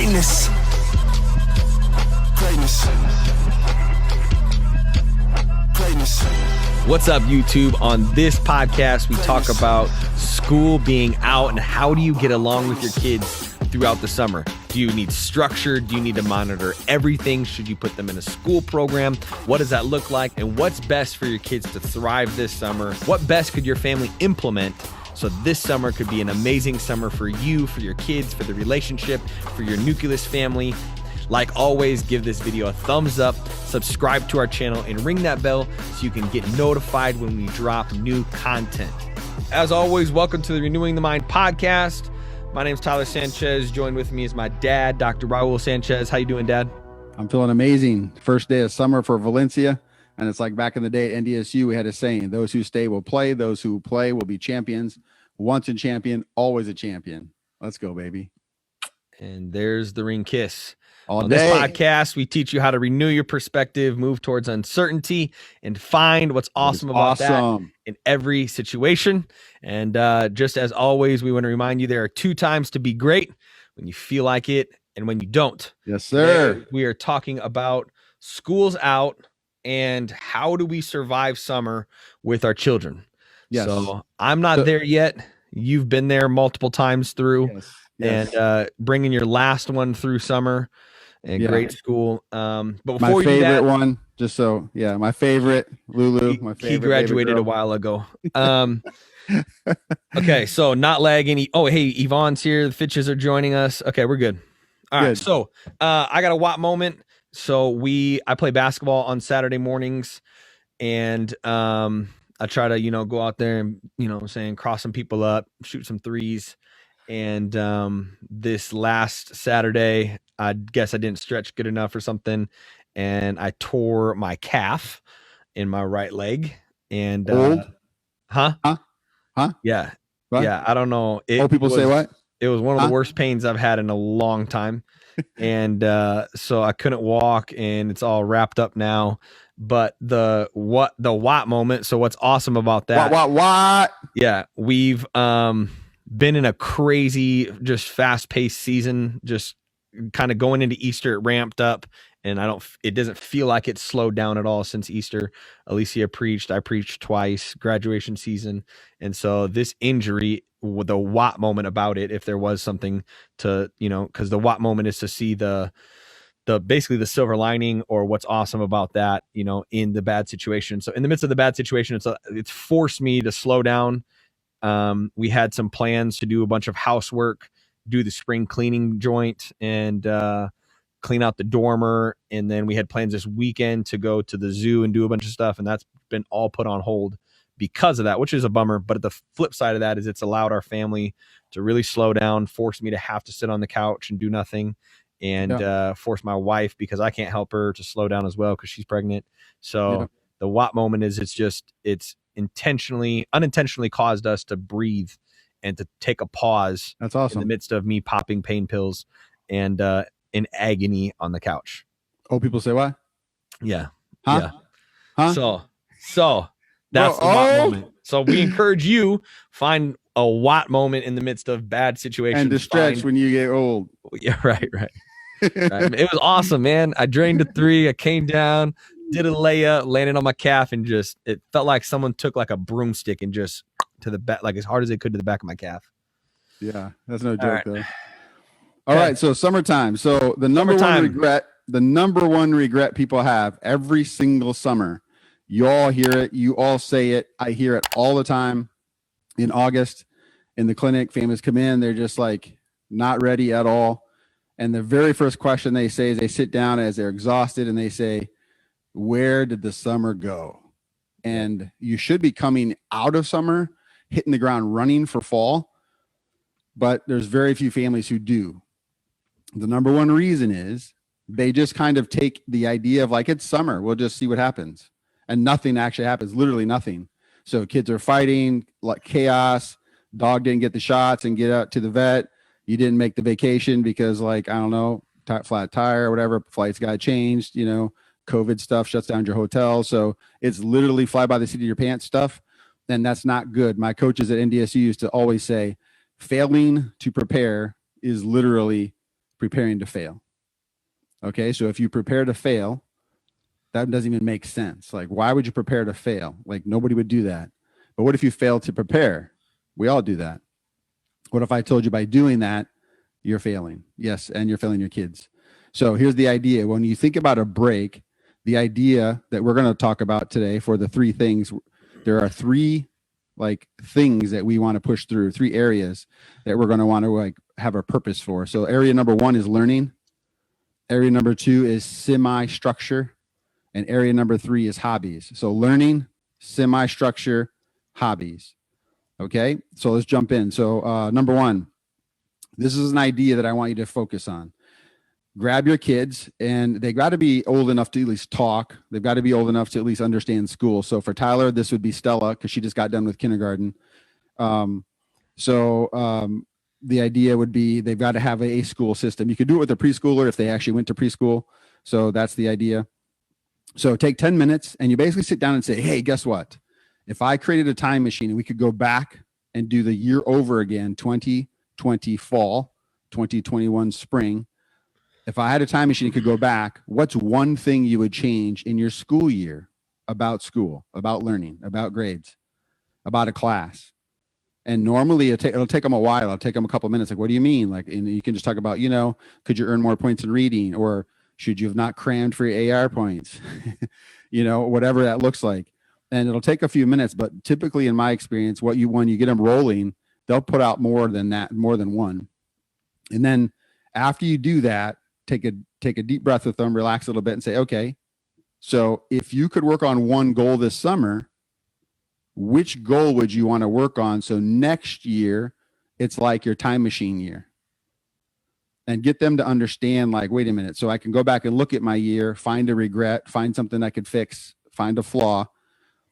Greatness. Greatness. Greatness. What's up, YouTube? On this podcast, we talk about school, being out, and how do you get along with your kids throughout the summer. Do you need structure? Do you need to monitor everything? Should you put them in a school program? What does that look like? And what's best for your kids to thrive this summer? What best could your family implement so this summer could be an amazing summer for you, for your kids, for the relationship, for your nucleus family? Like always, give this video a thumbs up, subscribe to our channel, and ring that bell so you can get notified when we drop new content. As always, welcome to the Renewing the Mind podcast. My name is Tyler Sanchez. Joined with me is my dad, Dr. Raul Sanchez. How you doing, Dad? I'm feeling amazing. First day of summer for Valencia. And it's like back in the day at NDSU, we had a saying, those who stay will play. Those who play will be champions. Once a champion, always a champion. Let's go, baby. And there's the ring kiss. All On day. this podcast, we teach you how to renew your perspective, move towards uncertainty, and find what's awesome about that in every situation. And just as always, we want to remind you there are 2 times to be great: when you feel like it and when you don't. Yes, sir. Today, we are talking about school's out and how do we survive summer with our children. Yes. So I'm not there yet. You've been there multiple times through. Yes. And bringing your last one through summer and great school. But before my you do favorite that, one, just so, my favorite, Lulu, my favorite. He graduated a while ago. Okay, so not lagging. Oh, hey, Yvonne's here. The Fitches are joining us. Okay, we're good. All right, so I got a WAP moment. So I play basketball on Saturday mornings, and I try to, go out there and, cross some people up, shoot some threes. And this last Saturday, I guess I didn't stretch good enough or something, and I tore my calf in my right leg. And Huh? Yeah. What? Yeah, I don't know. Old people say what? It was one of the worst pains I've had in a long time. And so I couldn't walk, and it's all wrapped up now. But the WAP moment. So what's awesome about that? What? Yeah, we've been in a crazy, just fast-paced season, just kind of going into Easter. It ramped up, and it doesn't feel like it's slowed down at all since Easter. Alicia preached, I preached twice, graduation season. And so this injury, with the WAP moment about it, if there was something to, because the WAP moment is to see the basically the silver lining or what's awesome about that, in the bad situation. So in the midst of the bad situation, it's forced me to slow down. We had some plans to do a bunch of housework, do the spring cleaning joint, and clean out the dormer. And then we had plans this weekend to go to the zoo and do a bunch of stuff. And that's been all put on hold because of that, which is a bummer. But the flip side of that is it's allowed our family to really slow down, forced me to have to sit on the couch and do nothing, and force my wife, because I can't help her, to slow down as well because she's pregnant. So the WAP moment is it's unintentionally caused us to breathe and to take a pause. That's awesome. In the midst of me popping pain pills and in agony on the couch. Old people say what? Yeah. Huh? Yeah. So that's the WAP moment. So we encourage you, find a WAP moment in the midst of bad situations. And to stretch when you get old. Yeah, right. Right. It was awesome, man. I drained a 3. I came down, did a layup, landed on my calf, and it felt like someone took like a broomstick and just to the back, like as hard as they could to the back of my calf. Yeah, that's no joke though. All right, so summertime. So the number one regret people have every single summer. You all hear it. You all say it. I hear it all the time. In August, in the clinic, families come in. They're just like not ready at all. And the very first question they say is they sit down as they're exhausted and they say, where did the summer go? And you should be coming out of summer, hitting the ground running for fall. But there's very few families who do. The number one reason is they just kind of take the idea of like, it's summer, we'll just see what happens. And nothing actually happens, literally nothing. So kids are fighting, like chaos. Dog didn't get the shots and get out to the vet. You didn't make the vacation because, like, I don't know, flat tire or whatever, flights got changed, COVID stuff shuts down your hotel. So it's literally fly by the seat of your pants stuff. And that's not good. My coaches at NDSU used to always say, failing to prepare is literally preparing to fail. Okay, so if you prepare to fail, that doesn't even make sense. Like, why would you prepare to fail? Like, nobody would do that. But what if you fail to prepare? We all do that. What if I told you by doing that, you're failing? Yes, and you're failing your kids. So here's the idea. When you think about a break, the idea that we're going to talk about today for the three things, there are three like things that we want to push through, three areas that we're going to want to like have a purpose for. So area number one is learning. Area number two is semi-structure. And area number three is hobbies. So learning, semi-structure, hobbies. Okay, so let's jump in. So number one, this is an idea that I want you to focus on. Grab your kids, and they got to be old enough to at least talk. They've got to be old enough to at least understand school. So for Tyler, this would be Stella because she just got done with kindergarten. The idea would be they've got to have a school system. You could do it with a preschooler if they actually went to preschool. So that's the idea. So take 10 minutes and you basically sit down and say, hey, guess what? If I created a time machine and we could go back and do the year over again, 2020 fall, 2021 spring, if I had a time machine and could go back, what's one thing you would change in your school year about school, about learning, about grades, about a class? And normally it'll take them a while. It'll take them a couple of minutes. Like, what do you mean? Like, and you can just talk about, could you earn more points in reading, or should you have not crammed for your AR points? Whatever that looks like. And it'll take a few minutes, but typically in my experience, when you get them rolling, they'll put out more than that, more than one. And then after you do that, take a deep breath with them, relax a little bit and say, okay, so if you could work on one goal this summer, which goal would you want to work on? So next year, it's like your time machine year. And get them to understand, like, wait a minute, so I can go back and look at my year, find a regret, find something I could fix, find a flaw.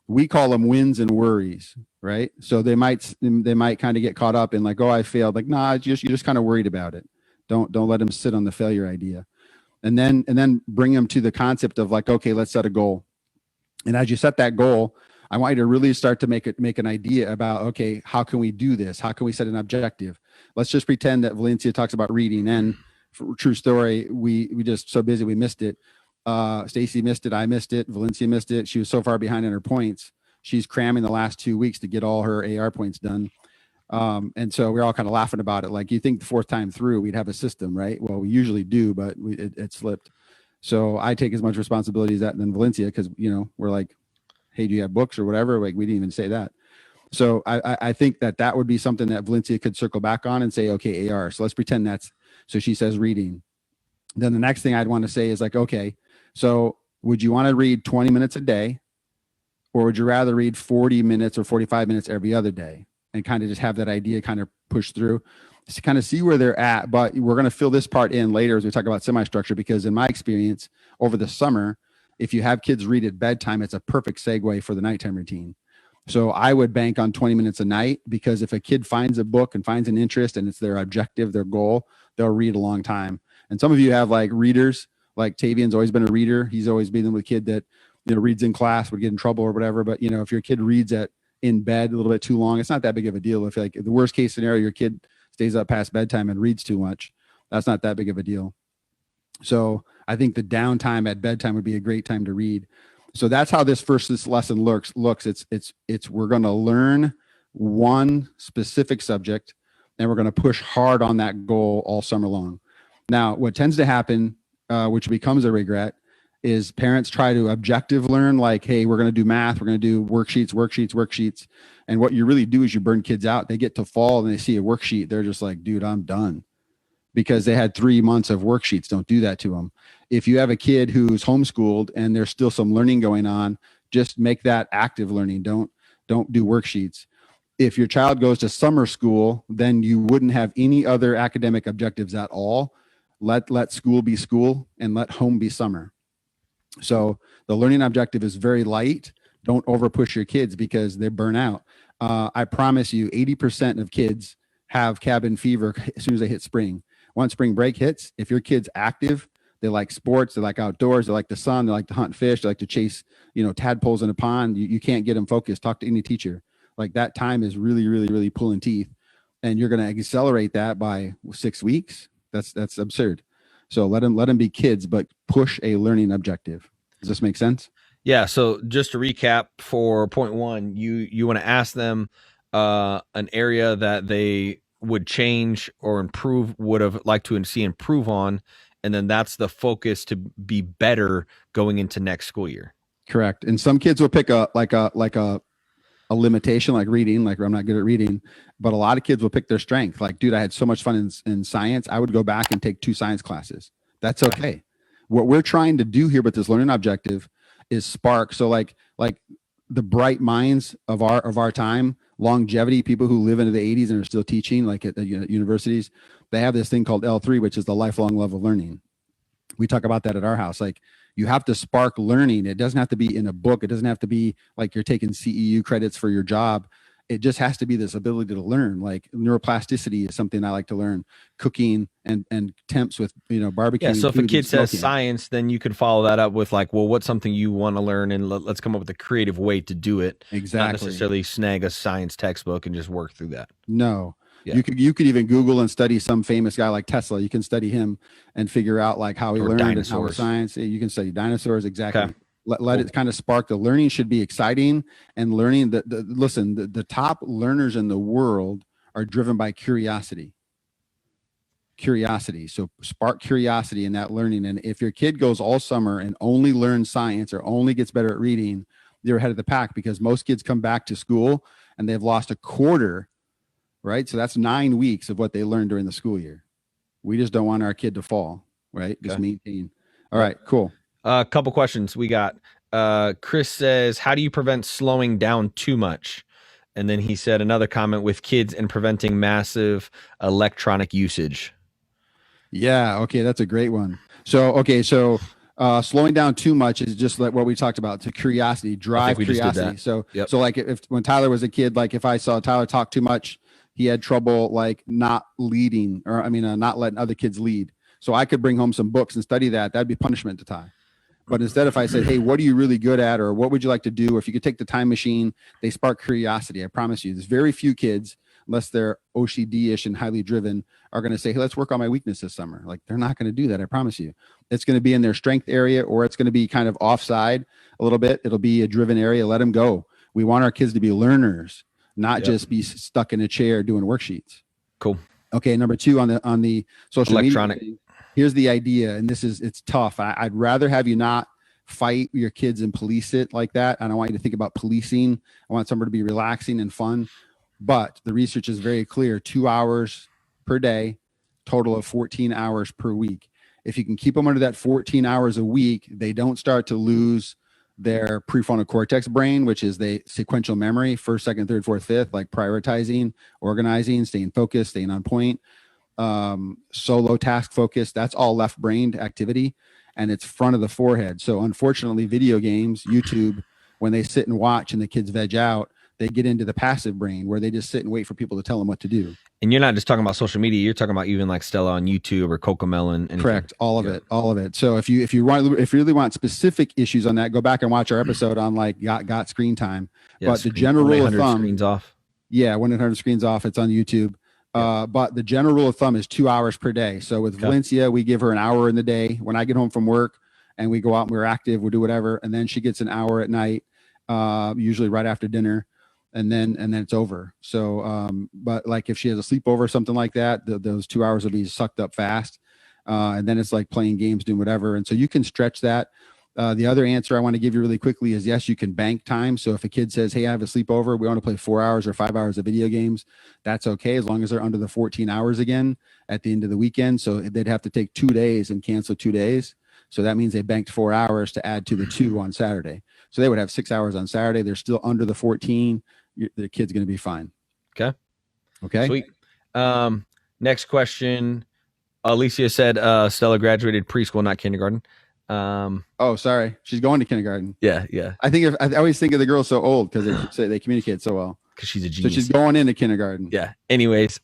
We call them wins and worries, right? So they might kind of get caught up in like, oh, I failed. Like, nah, you're just kind of worried about it. Don't let them sit on the failure idea. And then bring them to the concept of like, okay, let's set a goal. And as you set that goal, I want you to really start to make an idea about, okay, how can we do this? How can we set an objective? Let's just pretend that Valencia talks about reading, and for true story, we just so busy we missed it. Stacy missed it, I missed it, Valencia missed it. She was so far behind in her points. She's cramming the last 2 weeks to get all her AR points done. And so we're all kind of laughing about it. Like, you think the fourth time through we'd have a system, right? Well, we usually do, but it slipped. So I take as much responsibility as that than Valencia, because we're like, hey, do you have books or whatever? Like, we didn't even say that. So I think that would be something that Valencia could circle back on and say, okay, AR. So let's pretend so she says reading. Then the next thing I'd want to say is like, okay, so would you want to read 20 minutes a day, or would you rather read 40 minutes or 45 minutes every other day? And kind of just have that idea kind of push through to kind of see where they're at. But we're going to fill this part in later as we talk about semi-structure, because in my experience over the summer, if you have kids read at bedtime, it's a perfect segue for the nighttime routine. So I would bank on 20 minutes a night, because if a kid finds a book and finds an interest and it's their objective, their goal, they'll read a long time. And some of you have like readers, like Tavian's always been a reader. He's always been with a kid that, reads in class, would get in trouble or whatever. But, if your kid reads in bed a little bit too long, it's not that big of a deal. If like the worst case scenario, your kid stays up past bedtime and reads too much, that's not that big of a deal. So I think the downtime at bedtime would be a great time to read. So that's how this lesson looks. It's we're going to learn one specific subject, and we're going to push hard on that goal all summer long. Now, what tends to happen, which becomes a regret, is parents try to objective learn, like, hey, we're going to do math, we're going to do worksheets. And what you really do is you burn kids out. They get to fall and they see a worksheet. They're just like, dude, I'm done, because they had 3 months of worksheets. Don't do that to them. If you have a kid who's homeschooled and there's still some learning going on, just make that active learning. Don't do worksheets. If your child goes to summer school, then you wouldn't have any other academic objectives at all. Let school be school and let home be summer. So the learning objective is very light. Don't overpush your kids because they burn out. I promise you 80% of kids have cabin fever as soon as they hit spring. Once spring break hits, if your kid's active, they like sports, they like outdoors, they like the sun, they like to hunt fish, they like to chase, tadpoles in a pond. You can't get them focused. Talk to any teacher. Like, that time is really, really, really pulling teeth. And you're going to accelerate that by 6 weeks, That's absurd. So let them be kids, but push a learning objective. Does this make sense? Yeah. So just to recap for point one, you want to ask them an area that they would change or improve, would have liked to see improve on, and then that's the focus to be better going into next school year. Correct. And some kids will pick a limitation, like reading, like I'm not good at reading, but a lot of kids will pick their strength. Like, dude, I had so much fun in science. I would go back and take 2 science classes. That's okay. What we're trying to do here with this learning objective is spark. So like the bright minds of our time, longevity, people who live into the 80s and are still teaching, like at the universities, they have this thing called L3, which is the lifelong love of learning. We talk about that at our house. Like, you have to spark learning. It doesn't have to be in a book. It doesn't have to be like you're taking CEU credits for your job. It just has to be this ability to learn. Like, neuroplasticity is something I like to learn. Cooking and temps with, barbecue. Yeah. So if a kid says science, then you can follow that up with like, well, what's something you want to learn, and let's come up with a creative way to do it. Exactly. Not necessarily snag a science textbook and just work through that. No. Yeah. You could even Google and study some famous guy like Tesla. You can study him and figure out like how he learned dinosaurs. And how science. You can study dinosaurs. Exactly. Okay. Let it kind of spark. The learning should be exciting, and learning the top learners in the world are driven by curiosity. So spark curiosity in that learning. And if your kid goes all summer and only learns science or only gets better at reading, they're ahead of the pack, because most kids come back to school and they've lost a quarter. Right. So that's 9 weeks of what they learned during the school year. We just don't want our kid to fall. Right. Okay. Just maintain. All right, cool. A couple questions we got. Chris says, how do you prevent slowing down too much? And then he said another comment with kids and preventing massive electronic usage. Yeah. Okay. That's a great one. So slowing down too much is just like what we talked about, to curiosity, drive curiosity. So like if when Tyler was a kid, like if I saw Tyler talk too much, he had trouble like not leading, or not letting other kids lead. So I could bring home some books and study that. That'd be punishment to Ty. But instead, if I said, hey, what are you really good at? Or what would you like to do? Or if you could take the time machine, they spark curiosity. I promise you, there's very few kids, unless they're OCD-ish and highly driven, are going to say, hey, let's work on my weakness this summer. Like, they're not going to do that. I promise you. It's going to be in their strength area, or it's going to be kind of offside a little bit. It'll be a driven area. Let them go. We want our kids to be learners, not just be stuck in a chair doing worksheets. Cool. Okay. Number 2 on the social electronic media. Here's the idea. And it's tough. I'd rather have you not fight your kids and police it like that. I don't want you to think about policing. I want somebody to be relaxing and fun. But the research is very clear. 2 hours per day, total of 14 hours per week. If you can keep them under that 14 hours a week, they don't start to lose their prefrontal cortex brain, which is the sequential memory, first, second, third, fourth, fifth, like prioritizing, organizing, staying focused, staying on point, solo task focus. That's all left-brained activity, and it's front of the forehead. So unfortunately, video games, YouTube, when they sit and watch and the kids veg out, they get into the passive brain where they just sit and wait for people to tell them what to do. And you're not just talking about social media. You're talking about even like Stella on YouTube or Cocomelon. Anything. Correct. All of it. So if you really want specific issues on that, go back and watch our episode on like got screen time. Yeah, but the general rule of thumb, screens off. Yeah. 100 screens off. It's on YouTube. But the general rule of thumb is 2 hours per day. So with Valencia, we give her an hour in the day. When I get home from work and we go out and we're active, we'll do whatever. And then she gets an hour at night, usually right after dinner. And then it's over. So, but like if she has a sleepover or something like that, those 2 hours will be sucked up fast. And then it's like playing games, doing whatever. And so you can stretch that. The other answer I want to give you really quickly is yes, you can bank time. So if a kid says, hey, I have a sleepover, we want to play 4 hours or 5 hours of video games, that's okay, as long as they're under the 14 hours again at the end of the weekend. So they'd have to take 2 days and cancel 2 days. So that means they banked 4 hours to add to the 2 on Saturday. So they would have 6 hours on Saturday. They're still under the 14. The kid's going to be fine. Okay. Sweet. Next question. Alicia said Stella graduated preschool, not kindergarten. Oh, sorry. She's going to kindergarten. Yeah. I always think of the girls so old because they communicate so well. Because she's a genius. So she's going into kindergarten. Yeah. Anyways,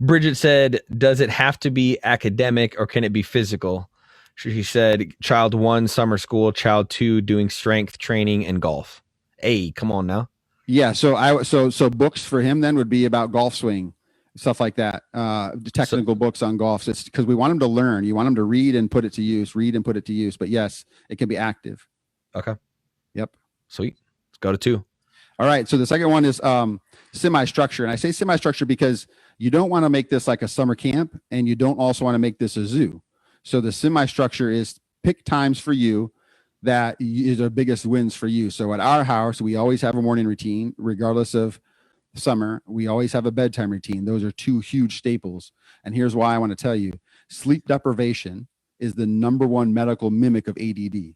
Bridget said, does it have to be academic or can it be physical? She said child 1, summer school, child 2, doing strength training and golf. Hey, come on now. Yeah. So books for him then would be about golf swing. stuff like that. Technical books on golf. It's because we want them to learn. You want them to read and put it to use, But yes, it can be active. Okay. Yep. Sweet. Let's go to 2. All right. So the second one is semi-structure. And I say semi-structure because you don't want to make this like a summer camp, and you don't also want to make this a zoo. So the semi-structure is pick times for you that is the biggest wins for you. So at our house, we always have a morning routine, regardless of summer. We always have a bedtime routine. Those are 2 huge staples. And here's why I want to tell you. Sleep deprivation is the number 1 medical mimic of ADD.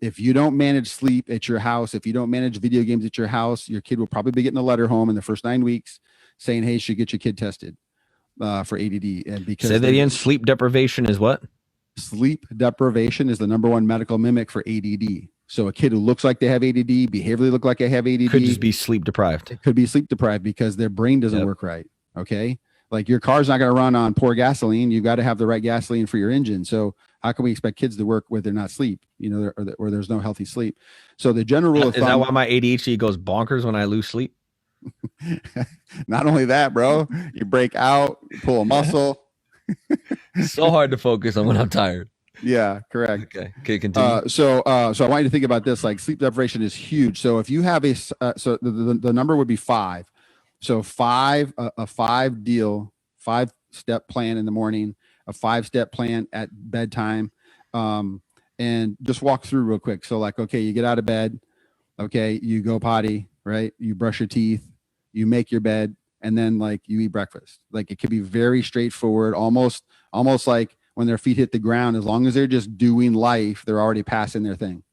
If you don't manage sleep at your house, if you don't manage video games at your house, your kid will probably be getting a letter home in the first 9 weeks saying, hey, you should get your kid tested for ADD. And because say that again, sleep deprivation is what? Sleep deprivation is the number 1 medical mimic for ADD. So a kid who looks like they have ADD, behaviorally look like they have ADD. Could just be sleep deprived. It could be sleep deprived because their brain doesn't work right. Okay. Like your car's not going to run on poor gasoline. You've got to have the right gasoline for your engine. So how can we expect kids to work where they're not sleep, or there's no healthy sleep? So the general rule of thumb, is that why my ADHD goes bonkers when I lose sleep? Not only that, bro, you break out, you pull a muscle. It's so hard to focus on when I'm tired. Yeah, correct. Okay, continue. So I want you to think about this. Like sleep deprivation is huge. So if you have so the number would be 5. So 5, a 5-step plan in the morning, a 5-step plan at bedtime, and just walk through real quick. So like, okay, you get out of bed, okay, you go potty, right? You brush your teeth, you make your bed, and then like you eat breakfast. Like it could be very straightforward, almost like when their feet hit the ground, as long as they're just doing life, they're already passing their thing.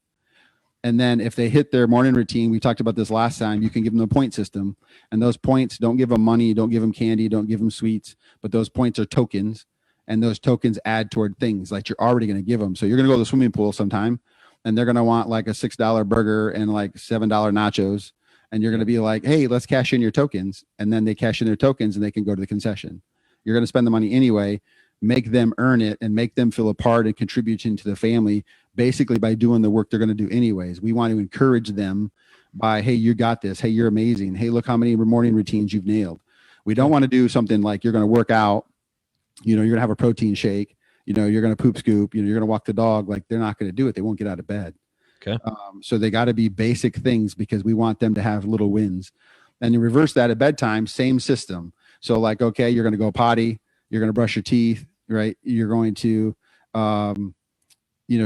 And then if they hit their morning routine, we talked about this last time, you can give them a point system. And those points, don't give them money, don't give them candy, don't give them sweets, but those points are tokens. And those tokens add toward things like you're already going to give them. So you're going to go to the swimming pool sometime, and they're going to want like a $6 burger and like $7 nachos. And you're going to be like, hey, let's cash in your tokens. And then they cash in their tokens and they can go to the concession. You're going to spend the money anyway, make them earn it and make them feel a part and contribute into the family, basically by doing the work they're going to do anyways. We want to encourage them by, hey, you got this. Hey, you're amazing. Hey, look how many morning routines you've nailed. We don't want to do something like you're going to work out, you're going to have a protein shake, you're going to poop scoop, you're going to walk the dog. Like they're not going to do it. They won't get out of bed. Okay. So they got to be basic things because we want them to have little wins. And you reverse that at bedtime, same system. So like, okay, you're going to go potty, you're going to brush your teeth, right? You're going to,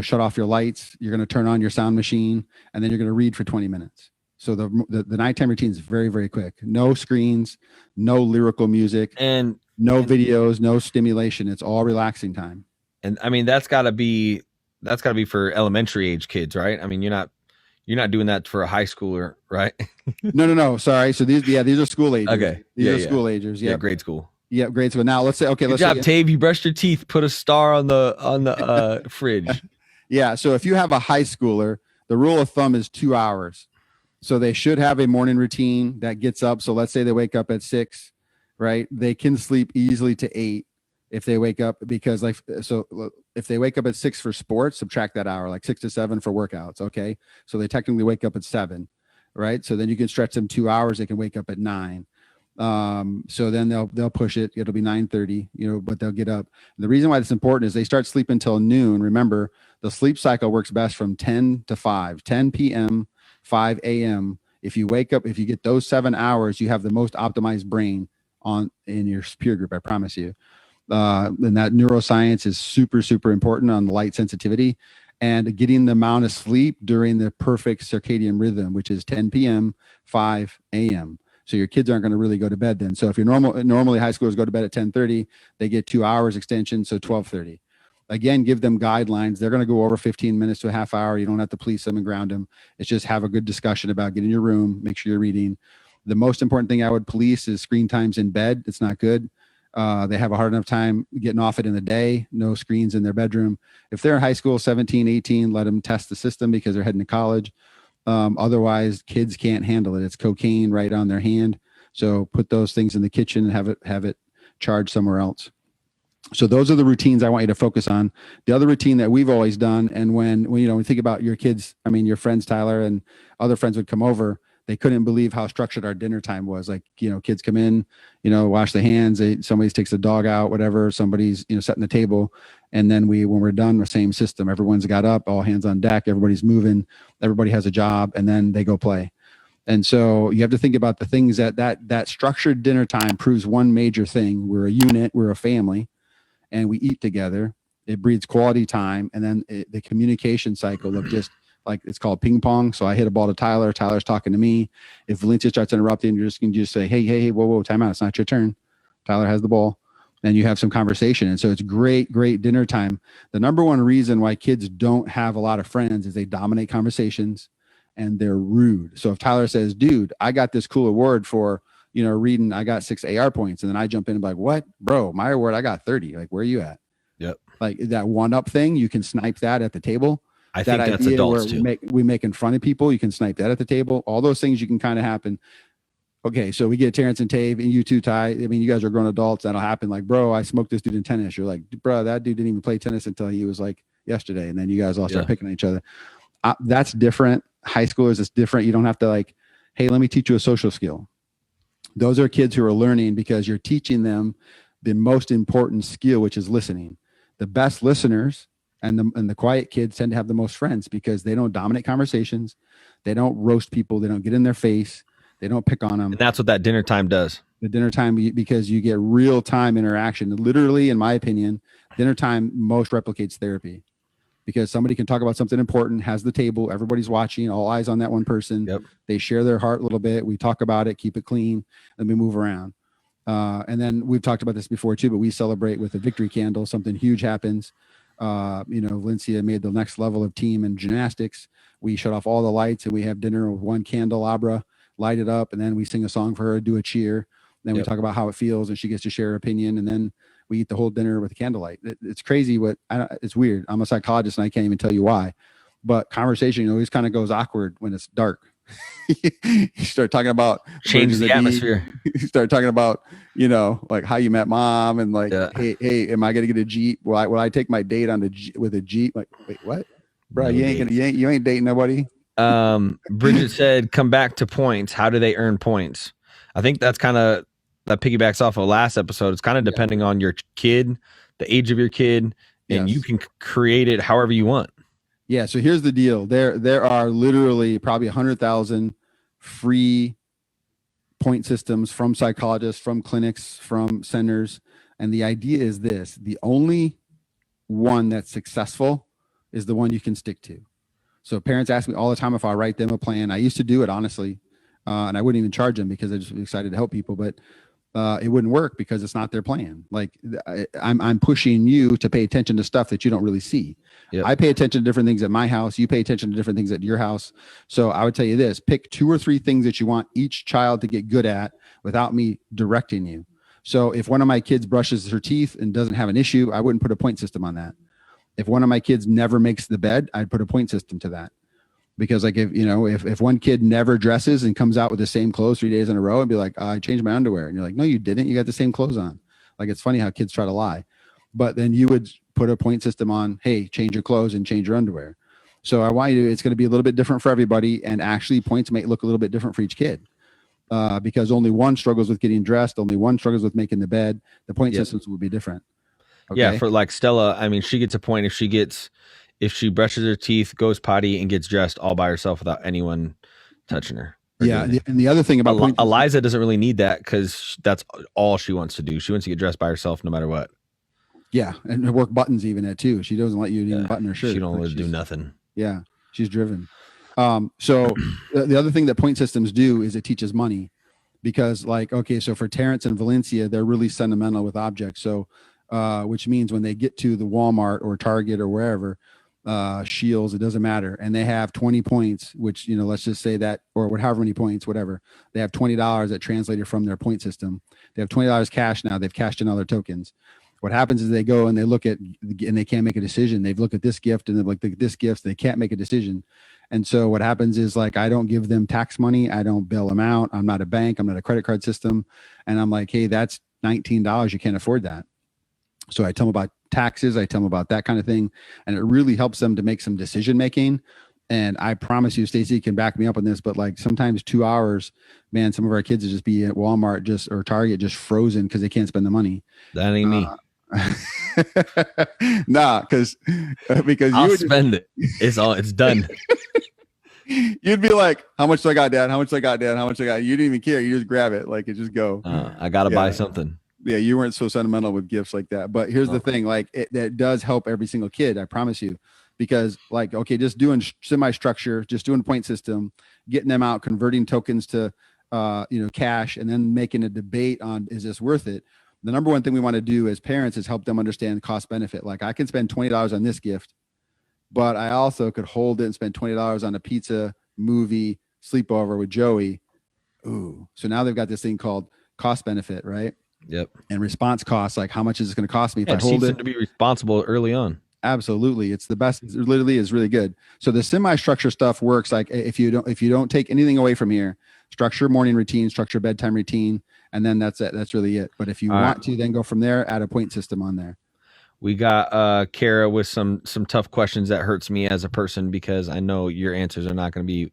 shut off your lights. You're going to turn on your sound machine, and then you're going to read for 20 minutes. So the nighttime routine is very, very quick. No screens, no lyrical music, and no videos, no stimulation. It's all relaxing time. And I mean, that's gotta be for elementary age kids, right? I mean, you're not doing that for a high schooler, right? No. Sorry. So these are school agers. Okay. These are school agers. Yeah. Grade school. Yeah. Grade school. Now let's say, okay, Good job, Tave. You brushed your teeth, put a star on the fridge. Yeah. So if you have a high schooler, the rule of thumb is 2 hours. So they should have a morning routine that gets up. So let's say they wake up at 6, right? They can sleep easily to 8 if they wake up, because if they wake up at 6 for sports, subtract that hour, like 6 to 7 for workouts. Okay. So they technically wake up at 7, right? So then you can stretch them 2 hours. They can wake up at 9. So then they'll push it. It'll be 9:30, but they'll get up. And the reason why it's important is they start sleeping until noon. Remember, the sleep cycle works best from 10 to 5, 10 p.m., 5 a.m. If you get those 7 hours, you have the most optimized brain in your peer group. I promise you. And that neuroscience is super, super important on the light sensitivity and getting the amount of sleep during the perfect circadian rhythm, which is 10 p.m., 5 a.m. So your kids aren't going to really go to bed then. So if you're normally high schoolers go to bed at 10:30, they get 2 hours extension. So 12:30. Again, give them guidelines. They're going to go over 15 minutes to a half hour. You don't have to police them and ground them. It's just have a good discussion about get in your room, make sure you're reading. The most important thing I would police is screen times in bed. It's not good. They have a hard enough time getting off it in the day. No screens in their bedroom. If they're in high school, 17, 18, let them test the system because they're heading to college. Otherwise, kids can't handle it. It's cocaine right on their hand. So put those things in the kitchen and have it charged somewhere else. So those are the routines I want you to focus on. The other routine that we've always done, and when we think about your kids, I mean, your friends, Tyler, and other friends would come over, They couldn't believe how structured our dinner time was. Like, kids come in, wash their hands. Somebody takes the dog out, whatever. Somebody's, setting the table. And then when we're done, the same system. Everyone's got up, all hands on deck. Everybody's moving. Everybody has a job, and then they go play. And so you have to think about the things that structured dinner time proves one major thing. We're a unit, we're a family, and we eat together. It breeds quality time. And then the communication cycle of just like, it's called ping pong. So I hit a ball to Tyler. Tyler's talking to me. If Valencia starts interrupting, you're just going to just say, hey, whoa, time out. It's not your turn. Tyler has the ball. And you have some conversation. And so it's great dinner time. The number one reason why kids don't have a lot of friends is they dominate conversations and they're rude. So if Tyler says, dude, I got this cool award for, reading, I got 6 AR points. And then I jump in and be like, what, bro, my award, I got 30. Like, where are you at? Yep. Like that one up thing, you can snipe that at the table. I think that's adults too. We make in front of people. You can snipe that at the table. All those things you can kind of happen. Okay, so we get Terrence and Tave and you two, Ty. I mean, you guys are grown adults. That'll happen. Like, bro, I smoked this dude in tennis. You're like, bro, that dude didn't even play tennis until he was like yesterday. And then you guys all start picking on each other. That's different. High schoolers, it's different. You don't have to like, hey, let me teach you a social skill. Those are kids who are learning because you're teaching them the most important skill, which is listening. The best listeners and the quiet kids tend to have the most friends because they don't dominate conversations. They don't roast people. They don't get in their face. They don't pick on them. And that's what that dinner time does. The dinner time, because you get real time interaction. Literally, in my opinion, dinner time most replicates therapy because somebody can talk about something important, has the table, everybody's watching, all eyes on that one person. Yep. They share their heart a little bit. We talk about it, keep it clean, and we move around. And then we've talked about this before too, but we celebrate with a victory candle. Something huge happens. Valencia made the next level of team in gymnastics. We shut off all the lights and we have dinner with one candelabra, light it up, and then we sing a song for her, do a cheer. Then we talk about how it feels, and she gets to share her opinion, and then we eat the whole dinner with a candlelight. It's crazy. It's weird. I'm a psychologist, and I can't even tell you why. But conversation always kind of goes awkward when it's dark. You start talking about change the atmosphere. You start talking about like how you met mom, and like, hey, am I gonna get a Jeep? Will I take my date with a Jeep? Like, wait, what, bro? You ain't dating nobody. Bridget said, come back to points. How do they earn points? I think that piggybacks off of last episode. It's kind of depending on your kid, the age of your kid, and you can create it however you want. Yeah. So here's the deal. There are literally probably 100,000 free point systems from psychologists, from clinics, from centers. And the idea is this: the only one that's successful is the one you can stick to. So parents ask me all the time if I write them a plan. I used to do it, honestly, and I wouldn't even charge them because I just was excited to help people. But it wouldn't work because it's not their plan. Like I'm pushing you to pay attention to stuff that you don't really see. Yep. I pay attention to different things at my house. You pay attention to different things at your house. So I would tell you this: pick 2 or 3 things that you want each child to get good at without me directing you. So if one of my kids brushes her teeth and doesn't have an issue, I wouldn't put a point system on that. If one of my kids never makes the bed, I'd put a point system to that. Because like if one kid never dresses and comes out with the same clothes 3 days in a row and be like, I changed my underwear. And you're like, no, you didn't. You got the same clothes on. Like, it's funny how kids try to lie. But then you would put a point system on, hey, change your clothes and change your underwear. So I want you to, it's going to be a little bit different for everybody. And actually points may look a little bit different for each kid. Because only one struggles with getting dressed. Only one struggles with making the bed. The point systems will be different. Okay? Yeah. For like Stella, I mean, she gets a point if she brushes her teeth, goes potty, and gets dressed all by herself without anyone touching her. Yeah. And the other thing about Eliza doesn't really need that because that's all she wants to do. She wants to get dressed by herself no matter what. Yeah. And her work buttons even at too. She doesn't let you even button her shirt. She don't do nothing. Yeah. She's driven. So the other thing that point systems do is it teaches money because like, okay, so for Terrence and Valencia, they're really sentimental with objects. So, which means when they get to the Walmart or Target or wherever, Shields, it doesn't matter. And they have 20 points, which, let's just say that, or however many points, whatever, they have $20 that translated from their point system. They have $20 cash now. They've cashed in all their tokens. What happens is they go and they look at, and they can't make a decision. They've looked at this gift and they're like, this gift, they can't make a decision. And so what happens is like, I don't give them tax money. I don't bail them out. I'm not a bank. I'm not a credit card system. And I'm like, hey, that's $19. You can't afford that. So I tell them about taxes. I tell them about that kind of thing. And it really helps them to make some decision making. And I promise you, Stacy can back me up on this, but like sometimes 2 hours, man, some of our kids will just be at Walmart or Target just frozen because they can't spend the money. That ain't me. Nah, because I'll spend it. It's done. You'd be like, how much do I got, Dad? How much do I got, Dad? How much do I got? You didn't even care. You just grab it. Like, it just go. I got to buy something. Yeah, you weren't so sentimental with gifts like that. But here's the thing. Like, it does help every single kid. I promise you. Because like, okay, just doing semi-structure, just doing point system, getting them out, converting tokens to, cash, and then making a debate on, is this worth it? The number one thing we want to do as parents is help them understand cost benefit. Like, I can spend $20 on this gift, but I also could hold it and spend $20 on a pizza, movie, sleepover with Joey. Ooh. So now they've got this thing called cost benefit, right? Yep. And response costs, like how much is it going to cost me if I hold it? To be responsible early on. Absolutely. It's the best. It literally is really good. So the semi-structure stuff works. Like if you don't take anything away from here, structure morning routine, structure bedtime routine, and then that's it. That's really it. But if you want to then go from there, add a point system on there. We got Kara with some tough questions that hurts me as a person because I know your answers are not going to be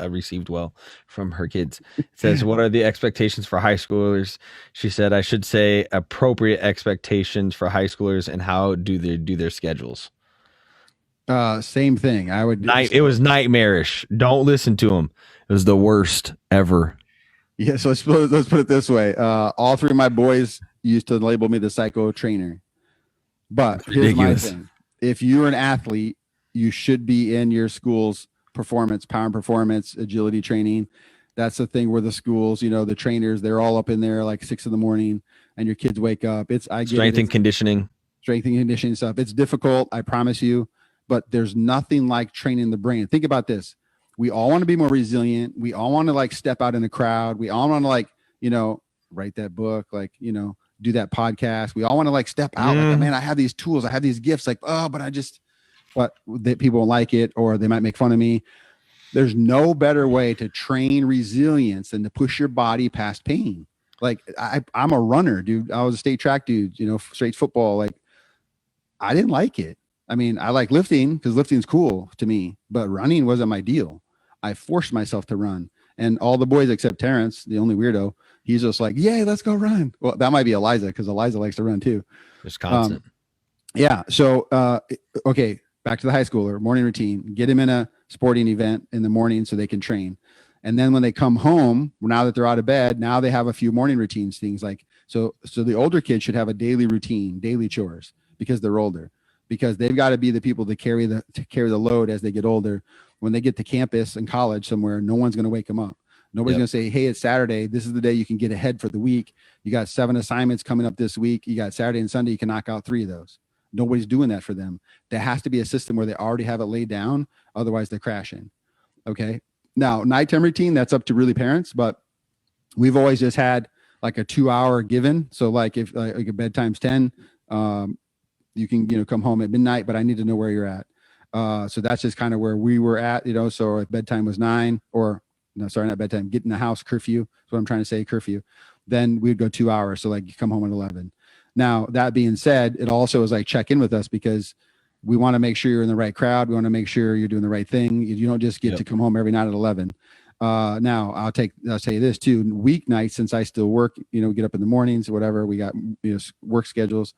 received well from her kids. It says, what are the expectations for high schoolers? She said, I should say appropriate expectations for high schoolers, and how do they do their schedules? Same thing. It was nightmarish. Don't listen to them. It was the worst ever. Yeah. So let's put it this way. All three of my boys used to label me the psycho trainer. But here's my thing. If you're an athlete, you should be in your school's performance, power and performance, agility training. That's the thing where the schools, the trainers, they're all up in there like 6 a.m, and your kids wake up. Strength and conditioning stuff. It's difficult, I promise you, but there's nothing like training the brain. Think about this. We all want to be more resilient. We all want to like step out in a crowd. We all want to like, write that book, like, do that podcast. We all want to like step out. Like, man, I have these tools. I have these gifts. Like, but people won't like it, or they might make fun of me. There's no better way to train resilience than to push your body past pain. Like I'm a runner, dude. I was a state track dude, straight football. Like I didn't like it. I mean, I like lifting because lifting's cool to me, but running wasn't my deal. I forced myself to run, and all the boys except Terrence, the only weirdo, he's just like, yay, let's go run. Well, that might be Eliza because Eliza likes to run too. Just constant. Yeah. So, okay. Back to the high schooler morning routine, get them in a sporting event in the morning so they can train. And then when they come home, now that they're out of bed, now they have a few morning routines, things like, so the older kids should have a daily routine, daily chores, because they're older, because they've got to be the people to carry the load as they get older. When they get to campus and college somewhere, no one's going to wake them up. Nobody's going to say, hey, it's Saturday. This is the day you can get ahead for the week. You got 7 assignments coming up this week. You got Saturday and Sunday. You can knock out 3 of those. Nobody's doing that for them. There has to be a system where they already have it laid down. Otherwise they're crashing. Okay. Now nighttime routine, that's up to really parents, but we've always just had like a 2-hour given. So like if like a bedtime's 10, you can, come home at midnight, but I need to know where you're at. So that's just kind of where we were at, so if bedtime was 9 or no, sorry, not bedtime, get in the house, curfew. That's what I'm trying to say, curfew. Then we'd go 2 hours. So like you come home at 11. Now, that being said, it also is like check in with us because we want to make sure you're in the right crowd. We want to make sure you're doing the right thing. You don't just get to come home every night at 11. Now I'll say this too. Weeknights, since I still work, get up in the mornings, whatever, we got, work schedules.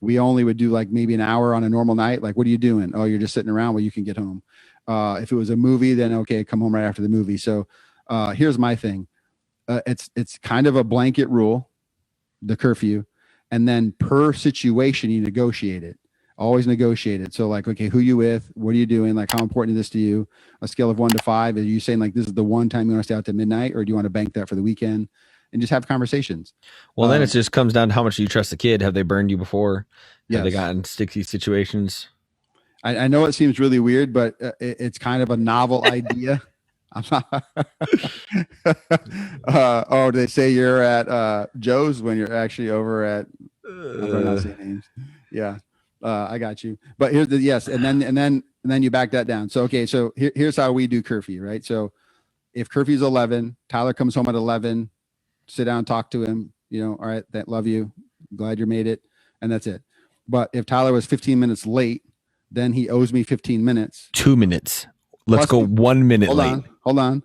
We only would do like maybe an hour on a normal night. Like, what are you doing? Oh, you're just sitting around. Well, you can get home. If it was a movie, then okay, come home right after the movie. So here's my thing. It's kind of a blanket rule, the curfew. And then per situation, you negotiate it. Always negotiate it. So like, okay, who you with? What are you doing? Like, how important is this to you? A scale of 1 to 5. Are you saying like this is the one time you want to stay out to midnight, or do you want to bank that for the weekend? And just have conversations. Well, then it just comes down to how much you trust the kid. Have they burned you before? Have they gotten sticky situations? I know it seems really weird, but it's kind of a novel idea. Oh, they say you're at Joe's when you're actually over at I'm not saying names. Yeah. I got you. But here's yes, and then you back that down. So okay, so here's how we do curfew, right? So if curfew's 11, Tyler comes home at 11, sit down, talk to him, all right, love you, glad you made it, and that's it. But if Tyler was 15 minutes late, then he owes me 15 minutes. 2 minutes. Let's go 1 minute late. Hold on.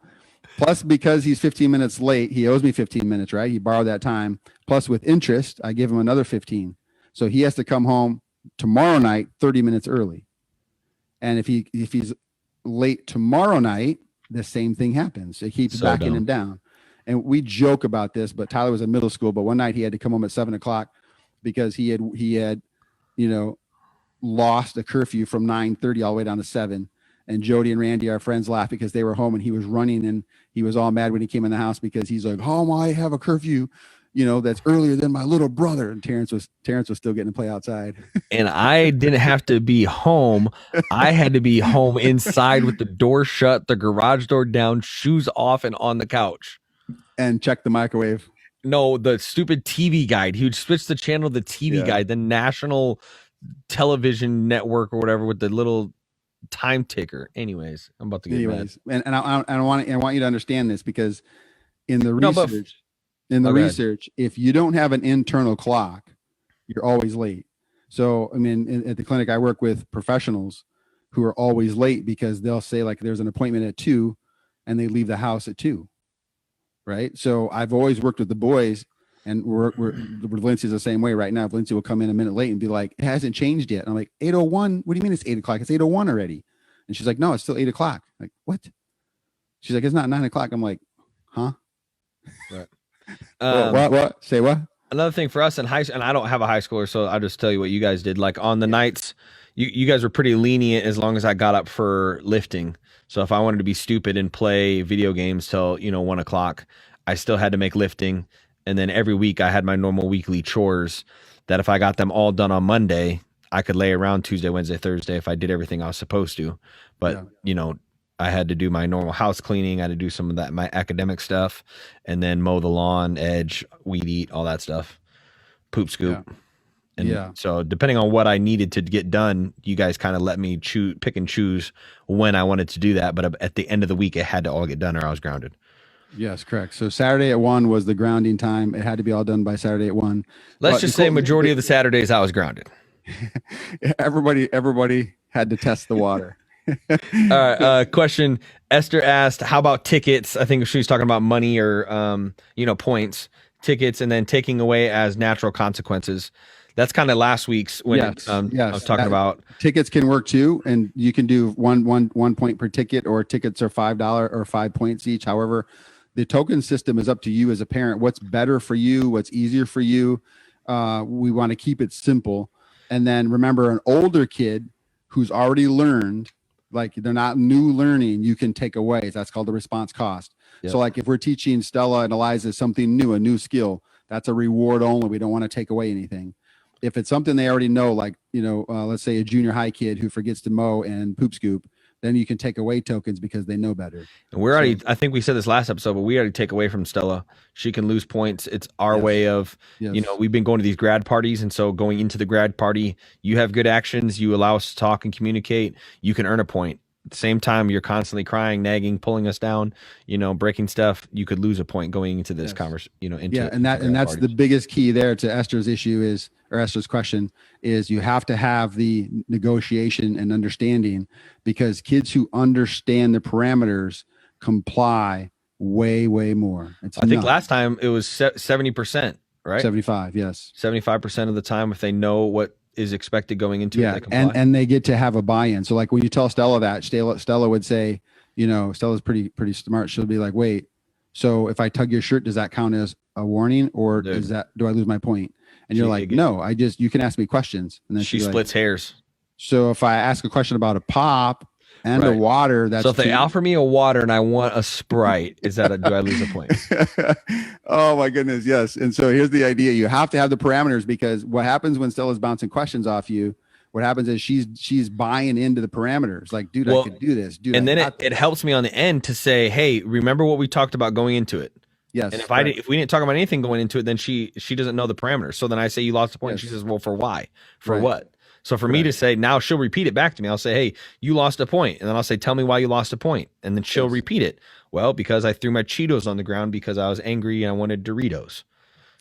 Plus, because he's 15 minutes late, he owes me 15 minutes, right? He borrowed that time. Plus, with interest, I give him another 15. So he has to come home tomorrow night 30 minutes early. And if he's late tomorrow night, the same thing happens. It keeps backing him down. And we joke about this, but Tyler was in middle school. But one night he had to come home at 7:00 because he had, lost a curfew from 9:30 all the way down to 7. And Jody and Randy, our friends, laughed because they were home and he was running and he was all mad when he came in the house because he's like, "Oh, I have a curfew, that's earlier than my little brother." And Terrence was still getting to play outside. And I didn't have to be home. I had to be home inside with the door shut, the garage door down, shoes off, and on the couch. And check the microwave. No, the stupid TV guide. He would switch the channel to the TV guide, the national television network or whatever with the little time ticker. Anyways, I'm about to get mad. And I want you to understand this because in the research, if you don't have an internal clock, you're always late. So, I mean, at the clinic, I work with professionals who are always late because they'll say like there's an appointment at 2 and they leave the house at 2. Right. So I've always worked with the boys and we're Lindsay's the same way right now. If Lindsay will come in a minute late and be like, "It hasn't changed yet." And I'm like, 8:01. What do you mean it's 8:00? It's 8:01 already. And she's like, "No, it's still 8:00. Like, what? She's like, "It's not 9:00. I'm like, huh? Right. What? Say what? Another thing for us in high school, and I don't have a high schooler, so I'll just tell you what you guys did. Like on the nights, you guys were pretty lenient as long as I got up for lifting. So if I wanted to be stupid and play video games till 1:00, I still had to make lifting. And then every week I had my normal weekly chores that if I got them all done on Monday, I could lay around Tuesday, Wednesday, Thursday if I did everything I was supposed to. But I had to do my normal house cleaning. I had to do some of that, my academic stuff, and then mow the lawn, edge, weed eat, all that stuff, poop scoop. Yeah. And so depending on what I needed to get done, you guys kind of let me pick and choose when I wanted to do that. But at the end of the week, it had to all get done or I was grounded. Yes, correct. So Saturday at 1 was the grounding time. It had to be all done by Saturday at 1. Let's just say majority of the Saturdays I was grounded. Everybody had to test the water. All right. Question. Esther asked, how about tickets? I think she was talking about money or, points, tickets, and then taking away as natural consequences. That's kind of last week's when I was talking about tickets can work too. And you can do one point per ticket, or tickets are $5 or 5 points each. However, the token system is up to you as a parent. What's better for you? What's easier for you? We want to keep it simple. And then remember, an older kid who's already learned, like they're not new learning, you can take away. That's called the response cost. Yep. So like if we're teaching Stella and Eliza something new, a new skill, that's a reward only. We don't want to take away anything. If it's something they already know, like, let's say a junior high kid who forgets to mow and poop scoop, then you can take away tokens because they know better. And we're already, I think we said this last episode, but we already take away from Stella. She can lose points. It's our way of, we've been going to these grad parties. And so going into the grad party, you have good actions. You allow us to talk and communicate. You can earn a point. At the same time, you're constantly crying, nagging, pulling us down, breaking stuff. You could lose a point going into this conversation, and that's the biggest key there to Esther's Esther's question is you have to have the negotiation and understanding, because kids who understand the parameters comply way, way more. I think last time it was 70%, right? 75, yes. 75% of the time, if they know what is expected going into it, they comply. and they get to have a buy-in. So like when you tell Stella that, Stella would say, Stella's pretty smart. She'll be like, wait, so if I tug your shirt, does that count as a warning, or do I lose my point? And you're like, no, you can ask me questions. And then she splits hairs. So if I ask a question about a pop and a water, that's so if they offer me a water and I want a Sprite, do I lose a point? Oh my goodness. Yes. And so here's the idea. You have to have the parameters, because what happens when Stella's bouncing questions off you, what happens is she's buying into the parameters. Like, dude, I could do this. Dude, and then it helps me on the end to say, hey, remember what we talked about going into it. Yes. And if we didn't talk about anything going into it, then she doesn't know the parameters. So then I say, you lost a point. Yes. She says, well, for why? For what? So for me to say, now she'll repeat it back to me. I'll say, hey, you lost a point. And then I'll say, tell me why you lost a point. And then she'll repeat it. Well, because I threw my Cheetos on the ground because I was angry and I wanted Doritos.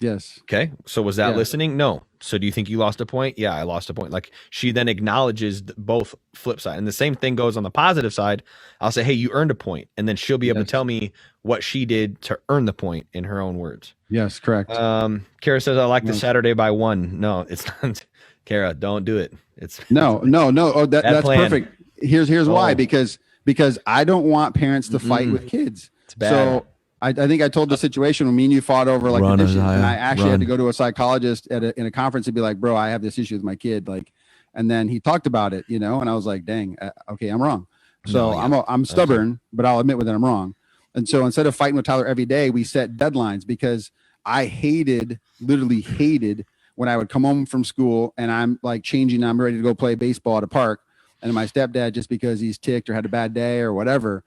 Yes. Okay. So was that listening? No. So do you think you lost a point? Yeah, I lost a point. Like she then acknowledges both flip side. And the same thing goes on the positive side. I'll say, hey, you earned a point. And then she'll be able to tell me what she did to earn the point in her own words. Yes, correct. Kara says, I like the Saturday by 1. No, it's not. Kara, don't do it. It's no. Oh, that's plan. Perfect. Here's why. Because I don't want parents to fight with kids. It's bad. So I think I told the situation when me and you fought over like the dishes, and I actually had to go to a psychologist in a conference and be like, bro, I have this issue with my kid. Like, and then he talked about it, and I was like, dang, okay, I'm wrong. So I'm stubborn, but I'll admit that I'm wrong. And so instead of fighting with Tyler every day, we set deadlines because I literally hated when I would come home from school and I'm like changing, I'm ready to go play baseball at a park. And my stepdad, just because he's ticked or had a bad day or whatever,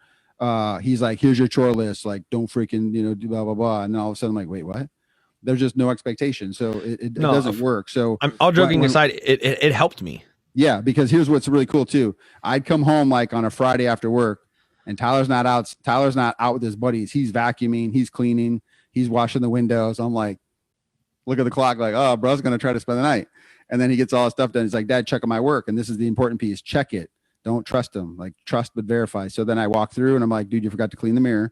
he's like, here's your chore list. Like, don't freaking, do blah, blah, blah. And then all of a sudden I'm like, wait, what? There's just no expectation. So it doesn't work. So I'm all joking aside, it helped me. Yeah. Because here's what's really cool too. I'd come home like on a Friday after work and Tyler's not out with his buddies. He's vacuuming, he's cleaning, he's washing the windows. I'm like, look at the clock, like, oh, bro's going to try to spend the night. And then he gets all his stuff done. He's like, Dad, check on my work. And this is the important piece. Check it. Don't trust him. Like, trust but verify. So then I walk through and I'm like, dude, you forgot to clean the mirror.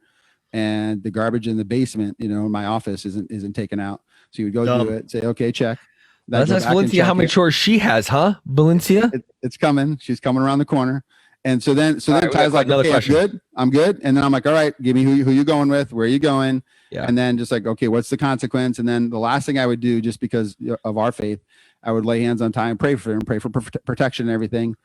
And the garbage in the basement, in my office isn't taken out. So you would go do it, say, okay, check. That's Valencia how many chores she has, huh? Valencia? It's coming. She's coming around the corner. And so then Ty's like, okay, I'm good. And then I'm like, all right, give me who you going with, where are you going? Yeah. And then just like, okay, what's the consequence? And then the last thing I would do, just because of our faith, I would lay hands on Ty and pray for him, pray for protection and everything.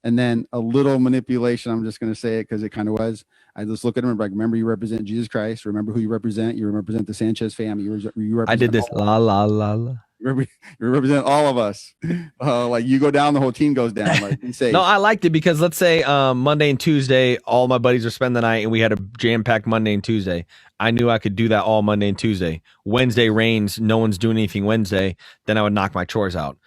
And then a little manipulation, I'm just going to say it because it kind of was. I just look at him and be like, remember, you represent Jesus Christ. Remember who you represent. You represent the Sanchez family. You represent I did this. La, la, la, la. You represent all of us. Like you go down, the whole team goes down. Like, no, I liked it because let's say Monday and Tuesday, all my buddies are spending the night and we had a jam-packed Monday and Tuesday. I knew I could do that all Monday and Tuesday. Wednesday rains, no one's doing anything Wednesday. Then I would knock my chores out.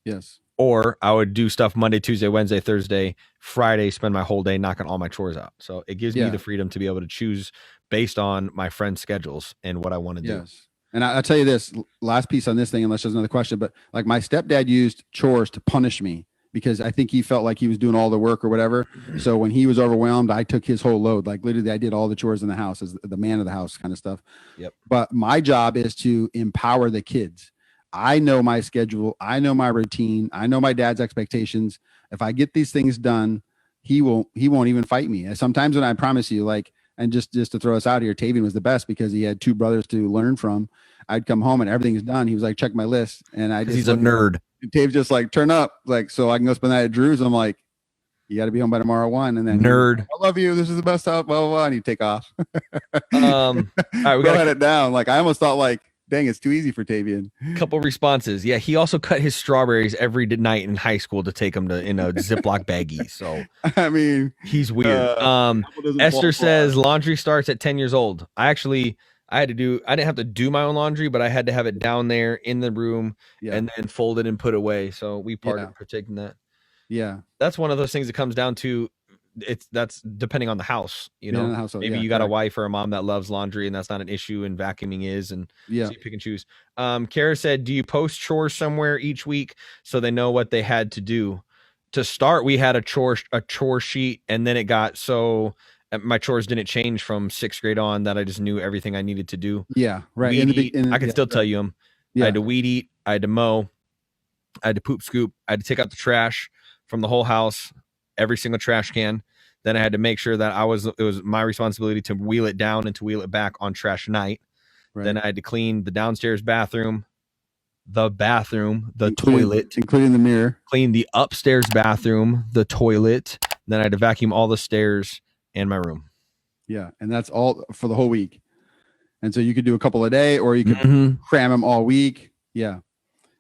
Yes. Or I would do stuff Monday, Tuesday, Wednesday, Thursday, Friday, spend my whole day knocking all my chores out. So it gives me the freedom to be able to choose based on my friends' schedules and what I want to do. Yes. And I'll tell you this last piece on this thing, unless there's another question, but like my stepdad used chores to punish me because I think he felt like he was doing all the work or whatever. So when he was overwhelmed, I took his whole load. Like literally I did all the chores in the house as the man of the house kind of stuff. Yep. But my job is to empower the kids. I know my schedule. I know my routine. I know my dad's expectations. If I get these things done, he won't even fight me. And sometimes when I promise you, like, and just to throw us out here, Tavian was the best because he had 2 brothers to learn from. I'd come home and everything's done. He was like, check my list. And he's a nerd. Tave's just like, turn up. Like, so I can go spend the night at Drew's. I'm like, you got to be home by tomorrow 1. And then nerd. I love you. This is the best out. Blah, blah, blah. And you take off. All right, we got to head it down. Like, I almost thought like, dang, it's too easy for Tavian. Couple responses. Yeah, he also cut his strawberries every night in high school to take them in a Ziploc baggie. So I mean, he's weird. Esther says laundry starts at 10 years old. I didn't have to do my own laundry, but I had to have it down there in the room and then fold it and put away. So we partnered for taking that. Yeah. That's one of those things that comes down to that's depending on the house, maybe you got a wife or a mom that loves laundry and that's not an issue and vacuuming is, and so you pick and choose. Kara said, do you post chores somewhere each week so they know what they had to do? To start, we had a chore sheet, and then it got so my chores didn't change from 6th grade on that I just knew everything I needed to do. Yeah, right. I can still tell you them. I had to weed eat, I had to mow, I had to poop scoop, I had to take out the trash from the whole house, every single trash can. Then I had to make sure that it was my responsibility to wheel it down and to wheel it back on trash night. Right. Then I had to clean the downstairs bathroom, the toilet, including the mirror, clean the upstairs bathroom, the toilet. Then I had to vacuum all the stairs and my room. Yeah. And that's all for the whole week. And so you could do a couple a day, or you could cram them all week. Yeah.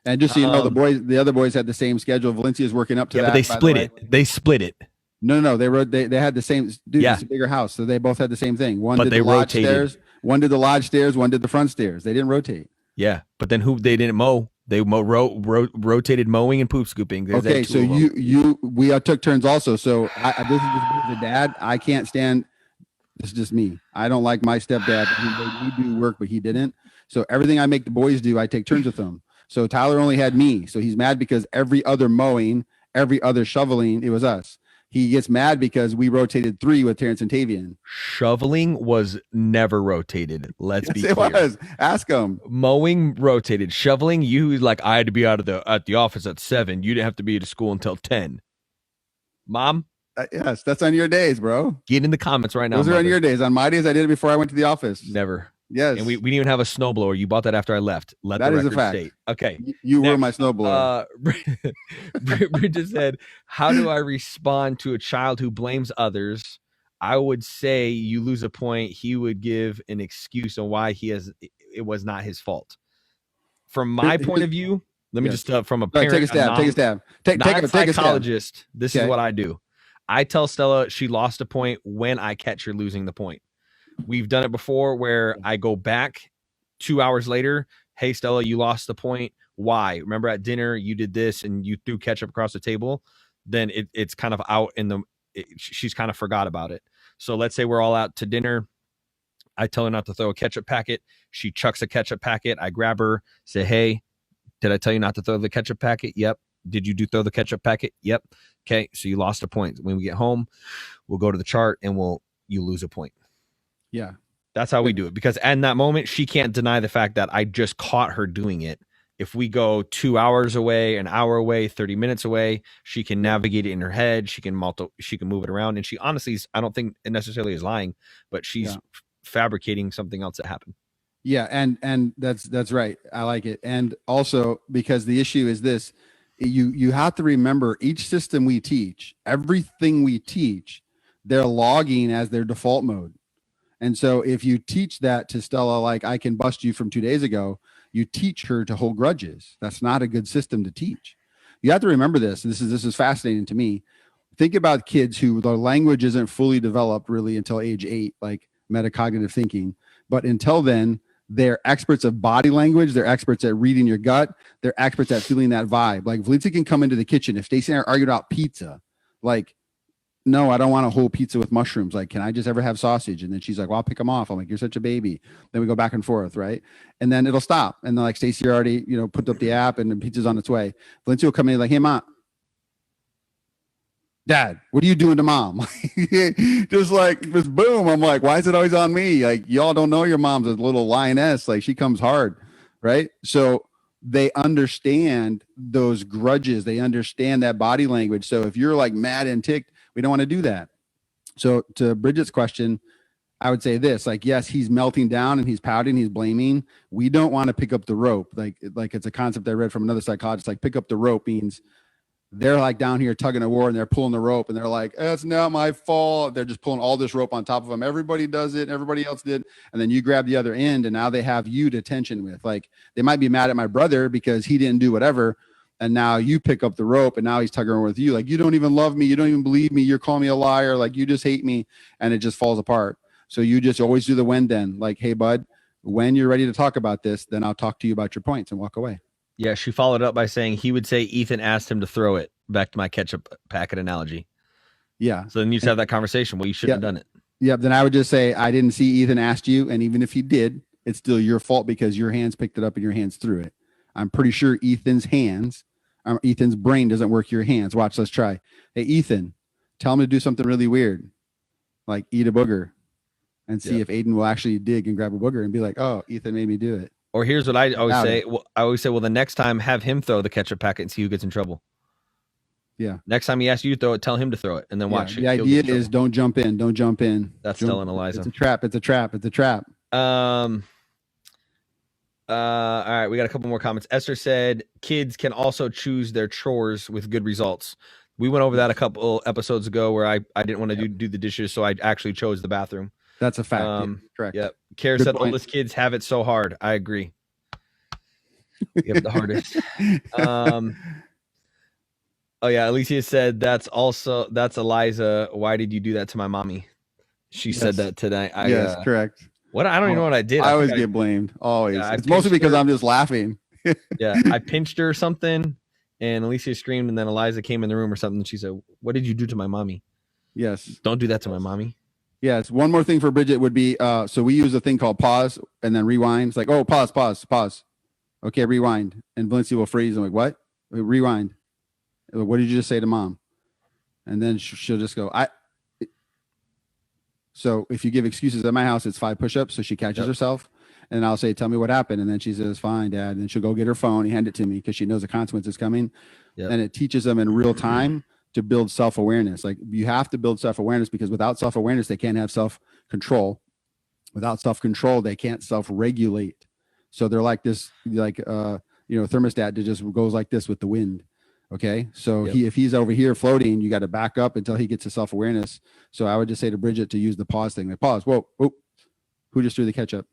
And just so you know, the other boys had the same schedule. Valencia's working up to that. But they split it. They split it. No. They had the same. Dude, it's a bigger house, so they both had the same thing. One did the lodge stairs. One did the lodge stairs. One did the front stairs. They didn't rotate. Yeah, but then they didn't mow. They rotated mowing and poop scooping. Okay, so we took turns also. So this is just the dad. I can't stand. This is just me. I don't like my stepdad. He do work, but he didn't. So everything I make the boys do, I take turns with them. So Tyler only had me. So he's mad because every other mowing, every other shoveling, it was us. He gets mad because we rotated 3 with Terrence and Tavian. Shoveling was never rotated. Let's be clear. It was. Ask him. Mowing rotated. Shoveling, you like I had to be at the office at 7. You didn't have to be at school until 10. Mom? Yes, that's on your days, bro. Get in the comments right now. Those are on your days. On my days, I did it before I went to the office. Never. Yes. And we didn't even have a snowblower. You bought that after I left. That is a fact. State. Okay. You were my snowblower. Bridget said, how do I respond to a child who blames others? I would say you lose a point. He would give an excuse on why it was not his fault. From my point of view, let me just from a parent, take a stab. Take a psychologist. This is what I do. I tell Stella she lost a point when I catch her losing the point. We've done it before where I go back 2 hours later. Hey, Stella, you lost the point. Why? Remember at dinner you did this and you threw ketchup across the table. Then it's kind of out she's kind of forgot about it. So let's say we're all out to dinner. I tell her not to throw a ketchup packet. She chucks a ketchup packet. I grab her, say, hey, did I tell you not to throw the ketchup packet? Yep. Did you throw the ketchup packet? Yep. Okay. So you lost a point. When we get home, we'll go to the chart and you lose a point. Yeah. That's how we do it. Because in that moment, she can't deny the fact that I just caught her doing it. If we go 2 hours away, an hour away, 30 minutes away, she can navigate it in her head. She can move it around. And she honestly, I don't think it necessarily is lying, but she's fabricating something else that happened. Yeah. And that's right. I like it. And also because the issue is this, you have to remember each system we teach, everything we teach, they're logging as their default mode. And so if you teach that to Stella, like I can bust you from 2 days ago, you teach her to hold grudges. That's not a good system to teach. You have to remember this. This is fascinating to me. Think about kids who their language isn't fully developed really until age 8, like metacognitive thinking. But until then, they're experts of body language. They're experts at reading your gut. They're experts at feeling that vibe. Like Valencia can come into the kitchen. If Stacey and I are arguing about pizza, like, no, I don't want a whole pizza with mushrooms. Like, can I just ever have sausage? And then she's like, well, I'll pick them off. I'm like, you're such a baby. Then we go back and forth, right? And then it'll stop. And then like Stacey already, put up the app and the pizza's on its way. Valencia will come in like, hey, Mom. Dad, what are you doing to Mom? just boom. I'm like, why is it always on me? Like, y'all don't know your mom's a little lioness. Like, she comes hard, right? So they understand those grudges. They understand that body language. So if you're like mad and ticked, we don't want to do that. So to Bridget's question, I would say this, like, yes, he's melting down and he's pouting, he's blaming. We don't want to pick up the rope. Like it's a concept I read from another psychologist. Like pick up the rope means they're like down here tugging a war and they're pulling the rope and they're like, it's not my fault. They're just pulling all this rope on top of them. Everybody does it. Everybody else did. And then you grab the other end and now they have you to tension with. Like they might be mad at my brother because he didn't do whatever. And now you pick up the rope and now he's tugging with you. Like, you don't even love me. You don't even believe me. You're calling me a liar. Like you just hate me. And it just falls apart. So you just always do the when then, like, hey bud, when you're ready to talk about this, then I'll talk to you about your points and walk away. Yeah. She followed up by saying he would say Ethan asked him to throw it, back to my ketchup packet analogy. Yeah. So then you just have that conversation. Well, you shouldn't have done it. Yeah. Then I would just say, I didn't see Ethan asked you. And even if he did, it's still your fault because your hands picked it up and your hands threw it. I'm pretty sure Ethan's brain doesn't work your hands. Watch, let's try. Hey, Ethan, tell him to do something really weird, like eat a booger, and see if Aiden will actually dig and grab a booger and be like, oh, Ethan made me do it. Or here's what I always say. I always say, well, the next time have him throw the ketchup packet and see who gets in trouble. Yeah. Next time he asks you to throw it, tell him to throw it and then watch. The idea is don't jump in. Don't jump in. That's Stella and Eliza. It's a trap. It's a trap. It's a trap. All right, we got a couple more comments. Esther said kids can also choose their chores with good results. We went over that a couple episodes ago where I didn't want to do the dishes, so I actually chose the bathroom. That's a fact. Correct. Yep. Kara said oldest kids have it so hard. I agree. You have the hardest. Oh yeah, Alicia said that's Eliza. Why did you do that to my mommy? She said that today. Yes, correct. What? I don't even know what I did. I always get blamed. Always. Yeah, it's mostly because I'm just laughing. Yeah, I pinched her or something, and Alicia screamed, and then Eliza came in the room or something. And she said, "What did you do to my mommy?" Yes. Don't do that to my mommy. Yes. One more thing for Bridget would be, so we use a thing called pause and then rewind. It's like, oh, pause. Okay, rewind. And Valencia will freeze. I'm like, what? Rewind. What did you just say to mom? And then she'll just go, so if you give excuses at my house, it's 5 push-ups. So she catches herself. And I'll say, tell me what happened. And then she says, fine, Dad. And then she'll go get her phone and hand it to me because she knows the consequence is coming. Yep. And it teaches them in real time to build self-awareness. Like you have to build self-awareness because without self-awareness, they can't have self-control. Without self-control, they can't self-regulate. So they're like this, like, thermostat that just goes like this with the wind. Okay. So if he's over here floating, you got to back up until he gets to self-awareness. So I would just say to Bridget to use the pause thing. Like pause. Whoa. Who just threw the ketchup?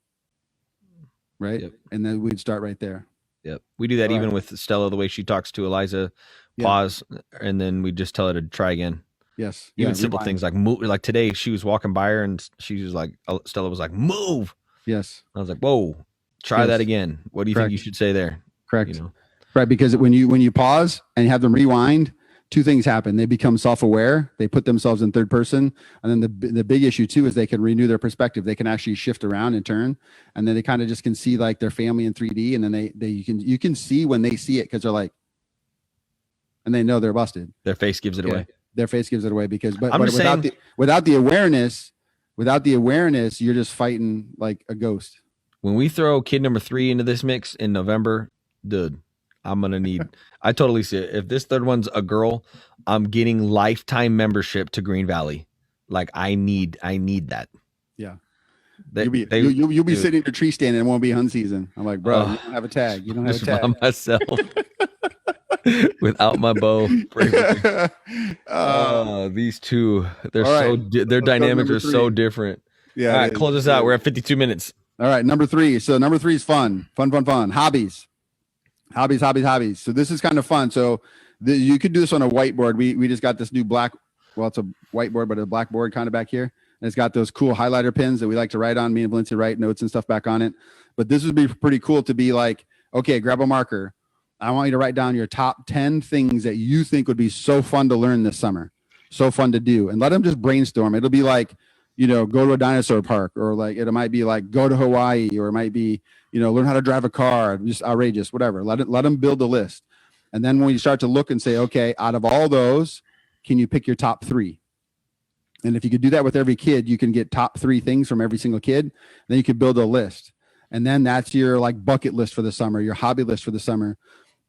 Right. Yep. And then we'd start right there. Yep. We do that even with Stella, the way she talks to Eliza, pause, and then we just tell her to try again. Yes. Even simple things like move. Like today she was walking by her and she was like, Stella was like, move. Yes. I was like, whoa, try that again. What do you think you should say there? Correct. Right. Because when you pause and have them rewind, 2 things happen. They become self-aware. They put themselves in third person. And then the big issue too is they can renew their perspective. They can actually shift around and turn. And then they kind of just can see like their family in 3D. And then you can see when they see it because they're like, and they know they're busted. Their face gives it away. Their face gives it away because, but without the awareness, you're just fighting like a ghost. When we throw kid number 3 into this mix in November, dude, I'm going to need, I totally see it. If this third one's a girl, I'm getting lifetime membership to Green Valley. Like I need that. Yeah. You'll be sitting in your tree stand and it won't be hunt season. I'm like, bro, you don't have a tag. You don't have a tag. By myself without my bow. These two, their dynamics are so different. Yeah. All right, close us out. We're at 52 minutes. All right. Number 3. So number 3 is fun. Hobbies. So this is kind of fun. So you could do this on a whiteboard. We just got this new it's a whiteboard, but a blackboard kind of back here. And it's got those cool highlighter pins that we like to write on. Me and Valencia write notes and stuff back on it. But this would be pretty cool to be like, okay, grab a marker. I want you to write down your top 10 things that you think would be so fun to learn this summer. So fun to do. And let them just brainstorm. It'll be like, go to a dinosaur park, or like, it might be like go to Hawaii, or it might be, learn how to drive a car, just outrageous, whatever. Let them build a list. And then when you start to look and say, okay, out of all those, can you pick your top 3? And if you could do that with every kid, you can get top 3 things from every single kid. Then you could build a list. And then that's your like bucket list for the summer, your hobby list for the summer.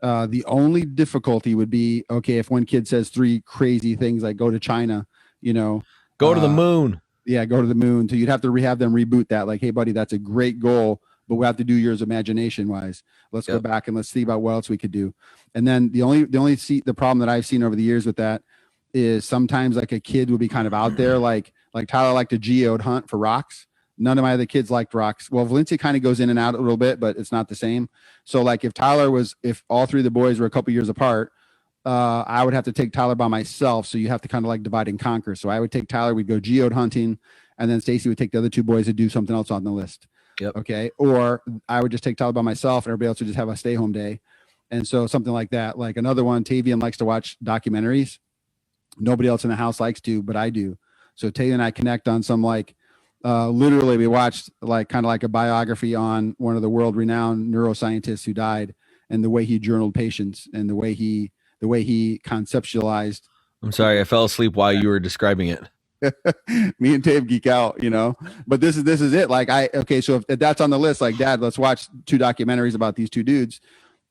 The only difficulty would be, okay, if one kid says 3 crazy things like go to China, go to the moon. Yeah, go to the moon. So you'd have to have them reboot that. Like, hey, buddy, that's a great goal, but we have to do yours imagination wise. Let's go back and let's see about what else we could do. And then the problem that I've seen over the years with that is sometimes like a kid will be kind of out there, like Tyler liked to geode hunt for rocks. None of my other kids liked rocks. Well, Valencia kind of goes in and out a little bit, but it's not the same. So like if all 3 of the boys were a couple years apart, I would have to take Tyler by myself. So you have to kind of like divide and conquer. So I would take Tyler, we'd go geode hunting, and then Stacy would take the other 2 boys to do something else on the list. Yep. Okay. Or I would just take Tyler by myself and everybody else would just have a stay home day. And so something like that. Like another one, Tavian likes to watch documentaries. Nobody else in the house likes to, but I do. So Tavian and I connect on some literally we watched like kind of like a biography on one of the world renowned neuroscientists who died, and the way he journaled patients and the way he conceptualized. I'm sorry, I fell asleep while you were describing it. Me and Dave geek out, but this is it. Like so if that's on the list, like Dad, let's watch 2 documentaries about these 2 dudes.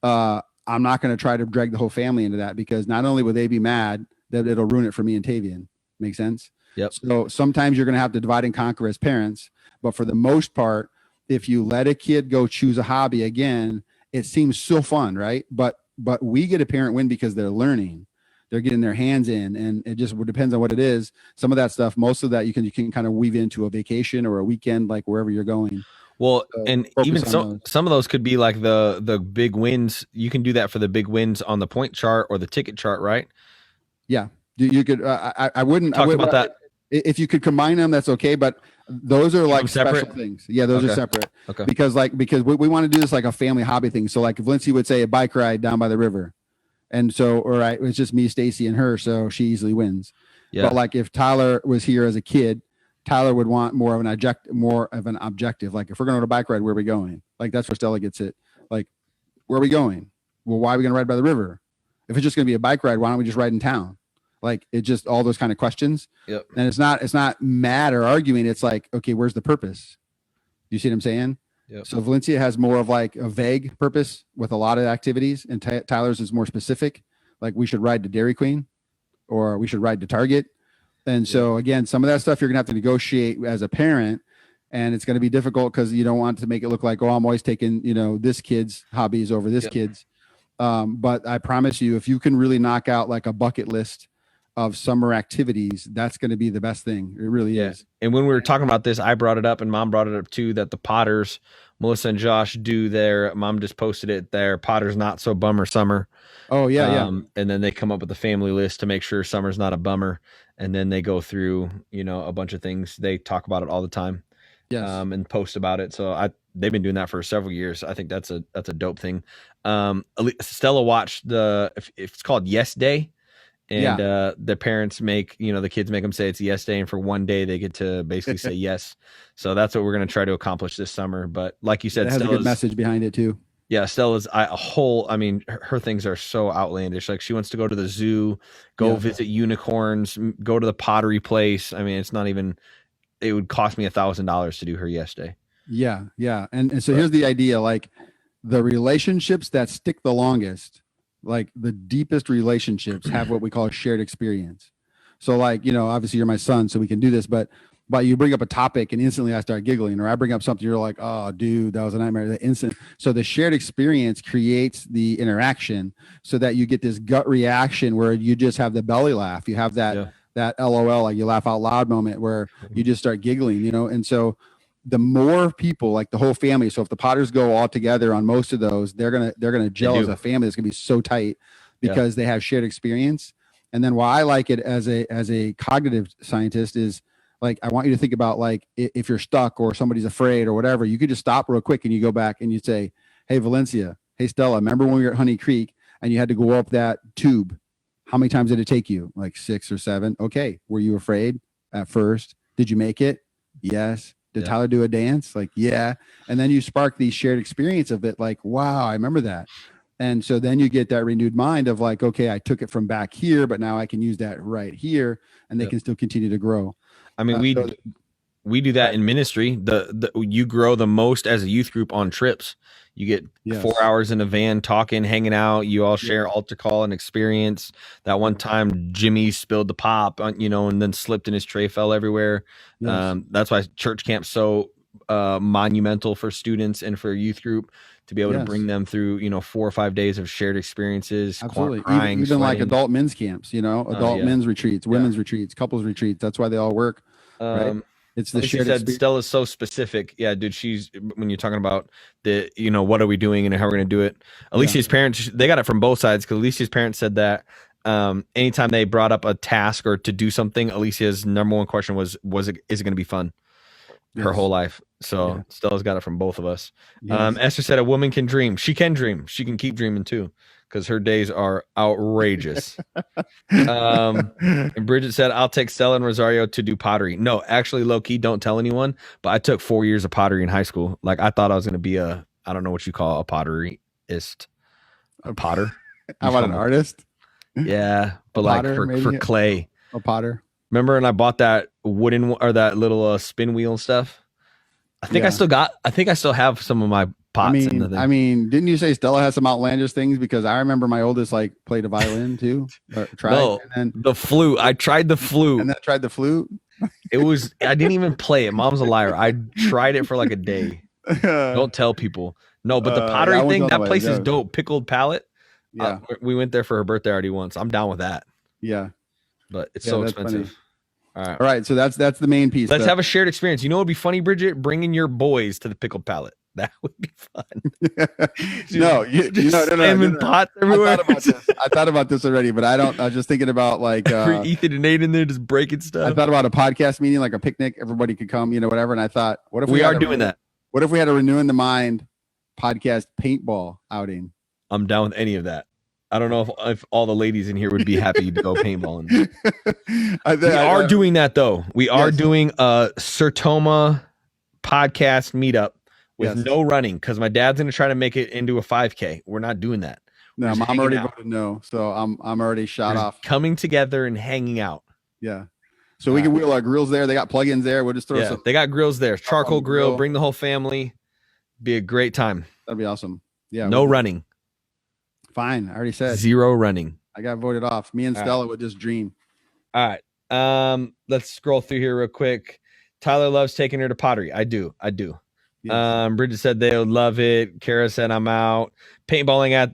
I'm not going to try to drag the whole family into that, because not only will they be mad, that it'll ruin it for me and Tavian. Make sense? Yep. So sometimes you're going to have to divide and conquer as parents, but for the most part, if you let a kid go choose a hobby, again, it seems so fun, right? But we get a parent win because they're learning, they're getting their hands in, and it just depends on what it is. Some of that stuff, most of that you can kind of weave into a vacation or a weekend, like wherever you're going. Well, and even some of those could be like the big wins. You can do that for the big wins on the point chart or the ticket chart, right? Yeah, you could. I wouldn't talk about that. If you could combine them, that's okay. But those are like special things. Yeah, those are separate. Okay. Because we want to do this like a family hobby thing. So like if Lindsay would say a bike ride down by the river, and so it's just me, Stacy, and her, so she easily wins. Yeah. But like if Tyler was here as a kid, Tyler would want more of an objective. Like if we're going on a bike ride, where are we going? Like that's where Stella gets it. Like, where are we going? Well, why are we going to ride by the river? If it's just going to be a bike ride, why don't we just ride in town? Like it just all those kind of questions. Yep. And it's not mad or arguing. It's like, okay, where's the purpose? You see what I'm saying? Yep. So Valencia has more of like a vague purpose with a lot of activities, and Tyler's is more specific. Like we should ride to Dairy Queen, or we should ride to Target. And so again, some of that stuff you're gonna have to negotiate as a parent, and it's going to be difficult because you don't want to make it look like, oh, I'm always taking, this kid's hobbies over this kid's. But I promise you, if you can really knock out like a bucket list of summer activities, that's going to be the best thing. It really is. And when we were talking about this, I brought it up and Mom brought it up too, that the Potters, Melissa and Josh do Mom just posted it, their Potters Not So Bummer Summer. Oh yeah. And then they come up with a family list to make sure summer's not a bummer. And then they go through, a bunch of things. They talk about it all the time. Yes. And post about it. So they've been doing that for several years. I think that's a dope thing. Stella watched it's called Yes Day. And the parents make, the kids make them say it's yes day. And for one day, they get to basically say yes. So that's what we're going to try to accomplish this summer. But like you said, it has a good message behind it too. Yeah. Stella's her things are so outlandish. Like she wants to go to the zoo, visit unicorns, go to the pottery place. I mean, it's not even, it would cost me $1,000 to do her yes day. Yeah. Yeah. And so here's the idea, like the relationships that stick the longest, like the deepest relationships have what we call a shared experience. So like, obviously you're my son, so we can do this, but you bring up a topic and instantly I start giggling, or I bring up something, you're like, oh dude, that was a nightmare. The instant. So the shared experience creates the interaction so that you get this gut reaction where you just have the belly laugh. You have that LOL, like you laugh out loud moment where you just start giggling, and so the more people, like the whole family. So if the Potters go all together on most of those, they're gonna gel as a family. It's gonna be so tight because they have shared experience. And then why I like it as a cognitive scientist is like, I want you to think about like if you're stuck or somebody's afraid or whatever, you could just stop real quick and you go back and you say, hey Valencia, hey Stella, remember when we were at Honey Creek and you had to go up that tube? How many times did it take you? Like 6 or 7. Okay. Were you afraid at first? Did you make it? Yes. Did Tyler do a dance? Like, yeah. And then you spark the shared experience of it. Like, wow, I remember that. And so then you get that renewed mind of like, okay, I took it from back here, but now I can use that right here, and they can still continue to grow. I mean, we do that in ministry. You grow the most as a youth group on trips. You get 4 hours in a van talking, hanging out. You all share altar call and experience. That one time Jimmy spilled the pop, and then slipped and his tray fell everywhere. Yes. That's why church camp's so monumental for students and for a youth group to be able to bring them through, 4 or 5 days of shared experiences. Absolutely. Crying, even like adult men's camps, adult men's retreats, women's retreats, couples retreats. That's why they all work. Right? It's the shared experience. Stella's so specific. Yeah, dude, when you're talking about the, what are we doing and how we're going to do it. Alicia's parents, they got it from both sides, because Alicia's parents said that anytime they brought up a task or to do something, Alicia's number one question is it going to be fun? Her whole life. So Stella's got it from both of us. Yes. Esther said a woman can dream. She can dream. She can keep dreaming too, because her days are outrageous. And Bridget said, I'll take Stella and Rosario to do pottery. No, actually, low key, don't tell anyone. But I took 4 years of pottery in high school. Like, I thought I was going to be I don't know what you call a potteryist. A potter. How about an artist? Yeah. But like for clay. A potter. Remember, and I bought that wooden or that little spin wheel and stuff. I think I still have some of my pots. I mean, didn't you say Stella has some outlandish things? Because I remember my oldest like played a violin too. The flute. I tried the flute. And then tried the flute. I didn't even play it. Mom's a liar. I tried it for like a day. Don't tell people. No, but the pottery thing, that place is dope. Pickled Palate. Yeah. We went there for her birthday already once. I'm down with that. Yeah. But it's so expensive. Funny. All right. So that's the main piece. Let's have a shared experience. You know what would be funny, Bridget? Bringing your boys to the Pickled Palate. That would be fun. No, pots everywhere. I thought about this already, but I was just thinking about like Ethan and Nate in there just breaking stuff. I thought about a podcast meeting, like a picnic. Everybody could come, whatever. And I thought, what if we are doing that? What if we had a Renewing the Mind podcast paintball outing? I'm down with any of that. I don't know if all the ladies in here would be happy to go paintballing. We are doing that though. We are doing a Sertoma podcast meetup with no running because my dad's going to try to make it into a 5K. We're not doing that. No, Mom already voted no, so I'm already shot off. Coming together and hanging out. Yeah. So we can wheel our grills there. They got plugins there. We'll just throw some. They got grills there. Charcoal grill. Bring the whole family. Be a great time. That'd be awesome. Yeah. No running. Fine. I already said 0 running. I got voted off. Me and Stella would just dream. All right. Let's scroll through here real quick. Tyler loves taking her to pottery. I do. Yes. Bridget said they would love it. Kara said I'm out. Paintballing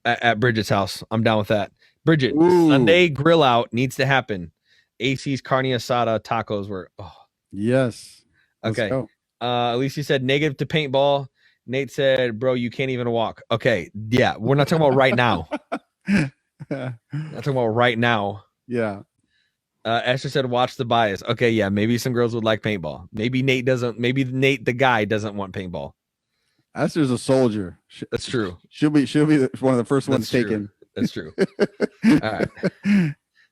at Bridget's house. I'm down with that. Bridget, Sunday grill out needs to happen. AC's carne asada tacos were. Oh. Yes. Okay. Alicia said negative to paintball. Nate said, bro, you can't even walk. Okay. Yeah. We're not talking about right now. Not talking about right now. Yeah. Esther said, watch the bias. Okay. Yeah. Maybe some girls would like paintball. Maybe Nate, the guy, doesn't want paintball. Esther's a soldier. That's true. She'll be one of the first ones taken. That's true. All right.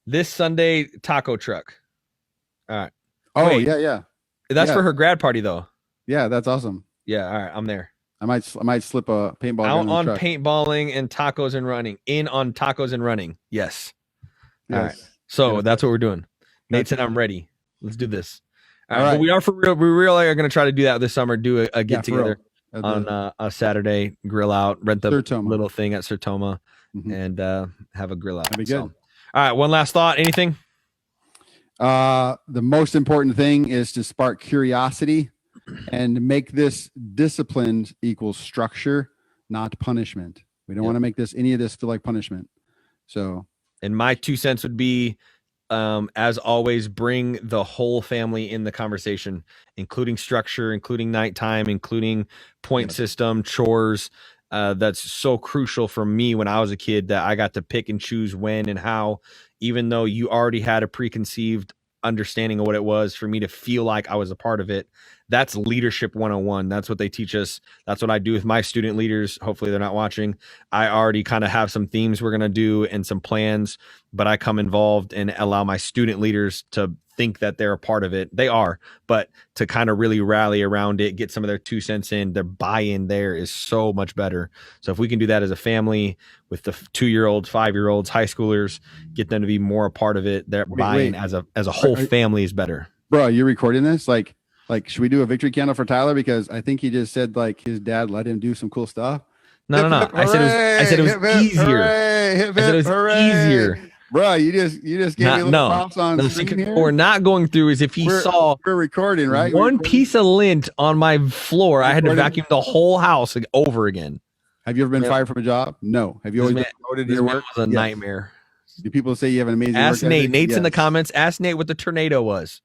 This Sunday, taco truck. All right. Oh, wait. Yeah. That's for her grad party, though. Yeah. That's awesome. Yeah. All right. I'm there. I might slip a paintball out on paintballing and tacos and running. In on tacos and running. Yes. All right. So that's what we're doing. Nate said I'm ready. Let's do this. All right. But we are for real. We really are going to try to do that this summer. Do a get together on a Saturday, grill out, rent the little thing at Sertoma, and have a grill out. That'd be good. All right. One last thought. Anything? The most important thing is to spark curiosity and make this disciplined equals structure, not punishment. We don't want to make any of this feel like punishment. So, and my 2 cents would be, as always, bring the whole family in the conversation, including structure, including nighttime, including point system, chores. That's so crucial for me when I was a kid that I got to pick and choose when and how, even though you already had a preconceived understanding of what it was, for me to feel like I was a part of it. That's leadership 101. That's what they teach us. That's what I do with my student leaders. Hopefully they're not watching. I already kind of have some themes we're going to do and some plans, but I come involved and allow my student leaders to think that they're a part of it. They are, but to kind of really rally around it, get some of their 2 cents in, their buy-in there is so much better. So if we can do that as a family with the 2-year-olds, 5-year-olds, high schoolers, get them to be more a part of it, their buy-in as a whole family is better. Bro, you're recording this? Like, should we do a victory candle for Tyler? Because I think he just said like his dad let him do some cool stuff. No. I said it was easier. I said it was easier. Bro, you just gave me a little props on screen here. What we're not going through is if we're recording, right? One piece of lint on my floor, I had to vacuum the whole house over again. Have you ever been fired from a job? No. Have you always been promoted in your work? It was a nightmare. Do people say you have an amazing Ask work Nate. ethic? Nate's in the comments. Ask Nate what the tornado was.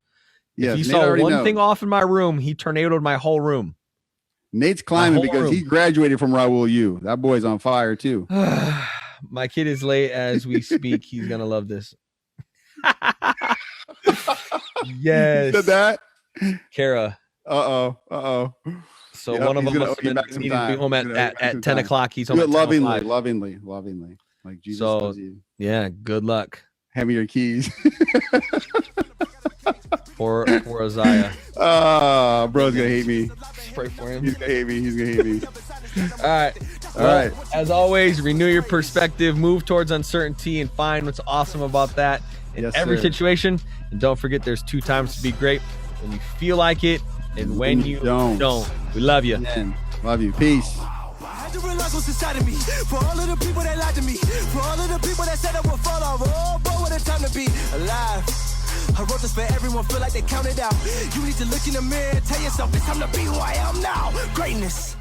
If you saw one thing off in my room, he tornadoed my whole room. Nate's climbing because he graduated from Raul U. That boy's on fire too. My kid is late as we speak. He's gonna love this. Yes. Said that? Kara. Uh-oh. So one of them must have been needing to be home at 10 o'clock. He's home at lovingly. Like Jesus loves you. Yeah, good luck. Hand me your keys. For Isaiah. Bro's gonna hate me. Pray for him. He's gonna hate me. All right. As always, renew your perspective, move towards uncertainty, and find what's awesome about that in every situation. And don't forget, there's 2 times to be great: when you feel like it and when you don't. We love you. Amen. Love you. Peace. To realize what's inside of me. For all of the people that lied to me. For all of the people that said I would fall off. Oh, boy, what a time to be alive. I wrote this for everyone, feel like they counted out. You need to look in the mirror and tell yourself it's time to be who I am now. Greatness.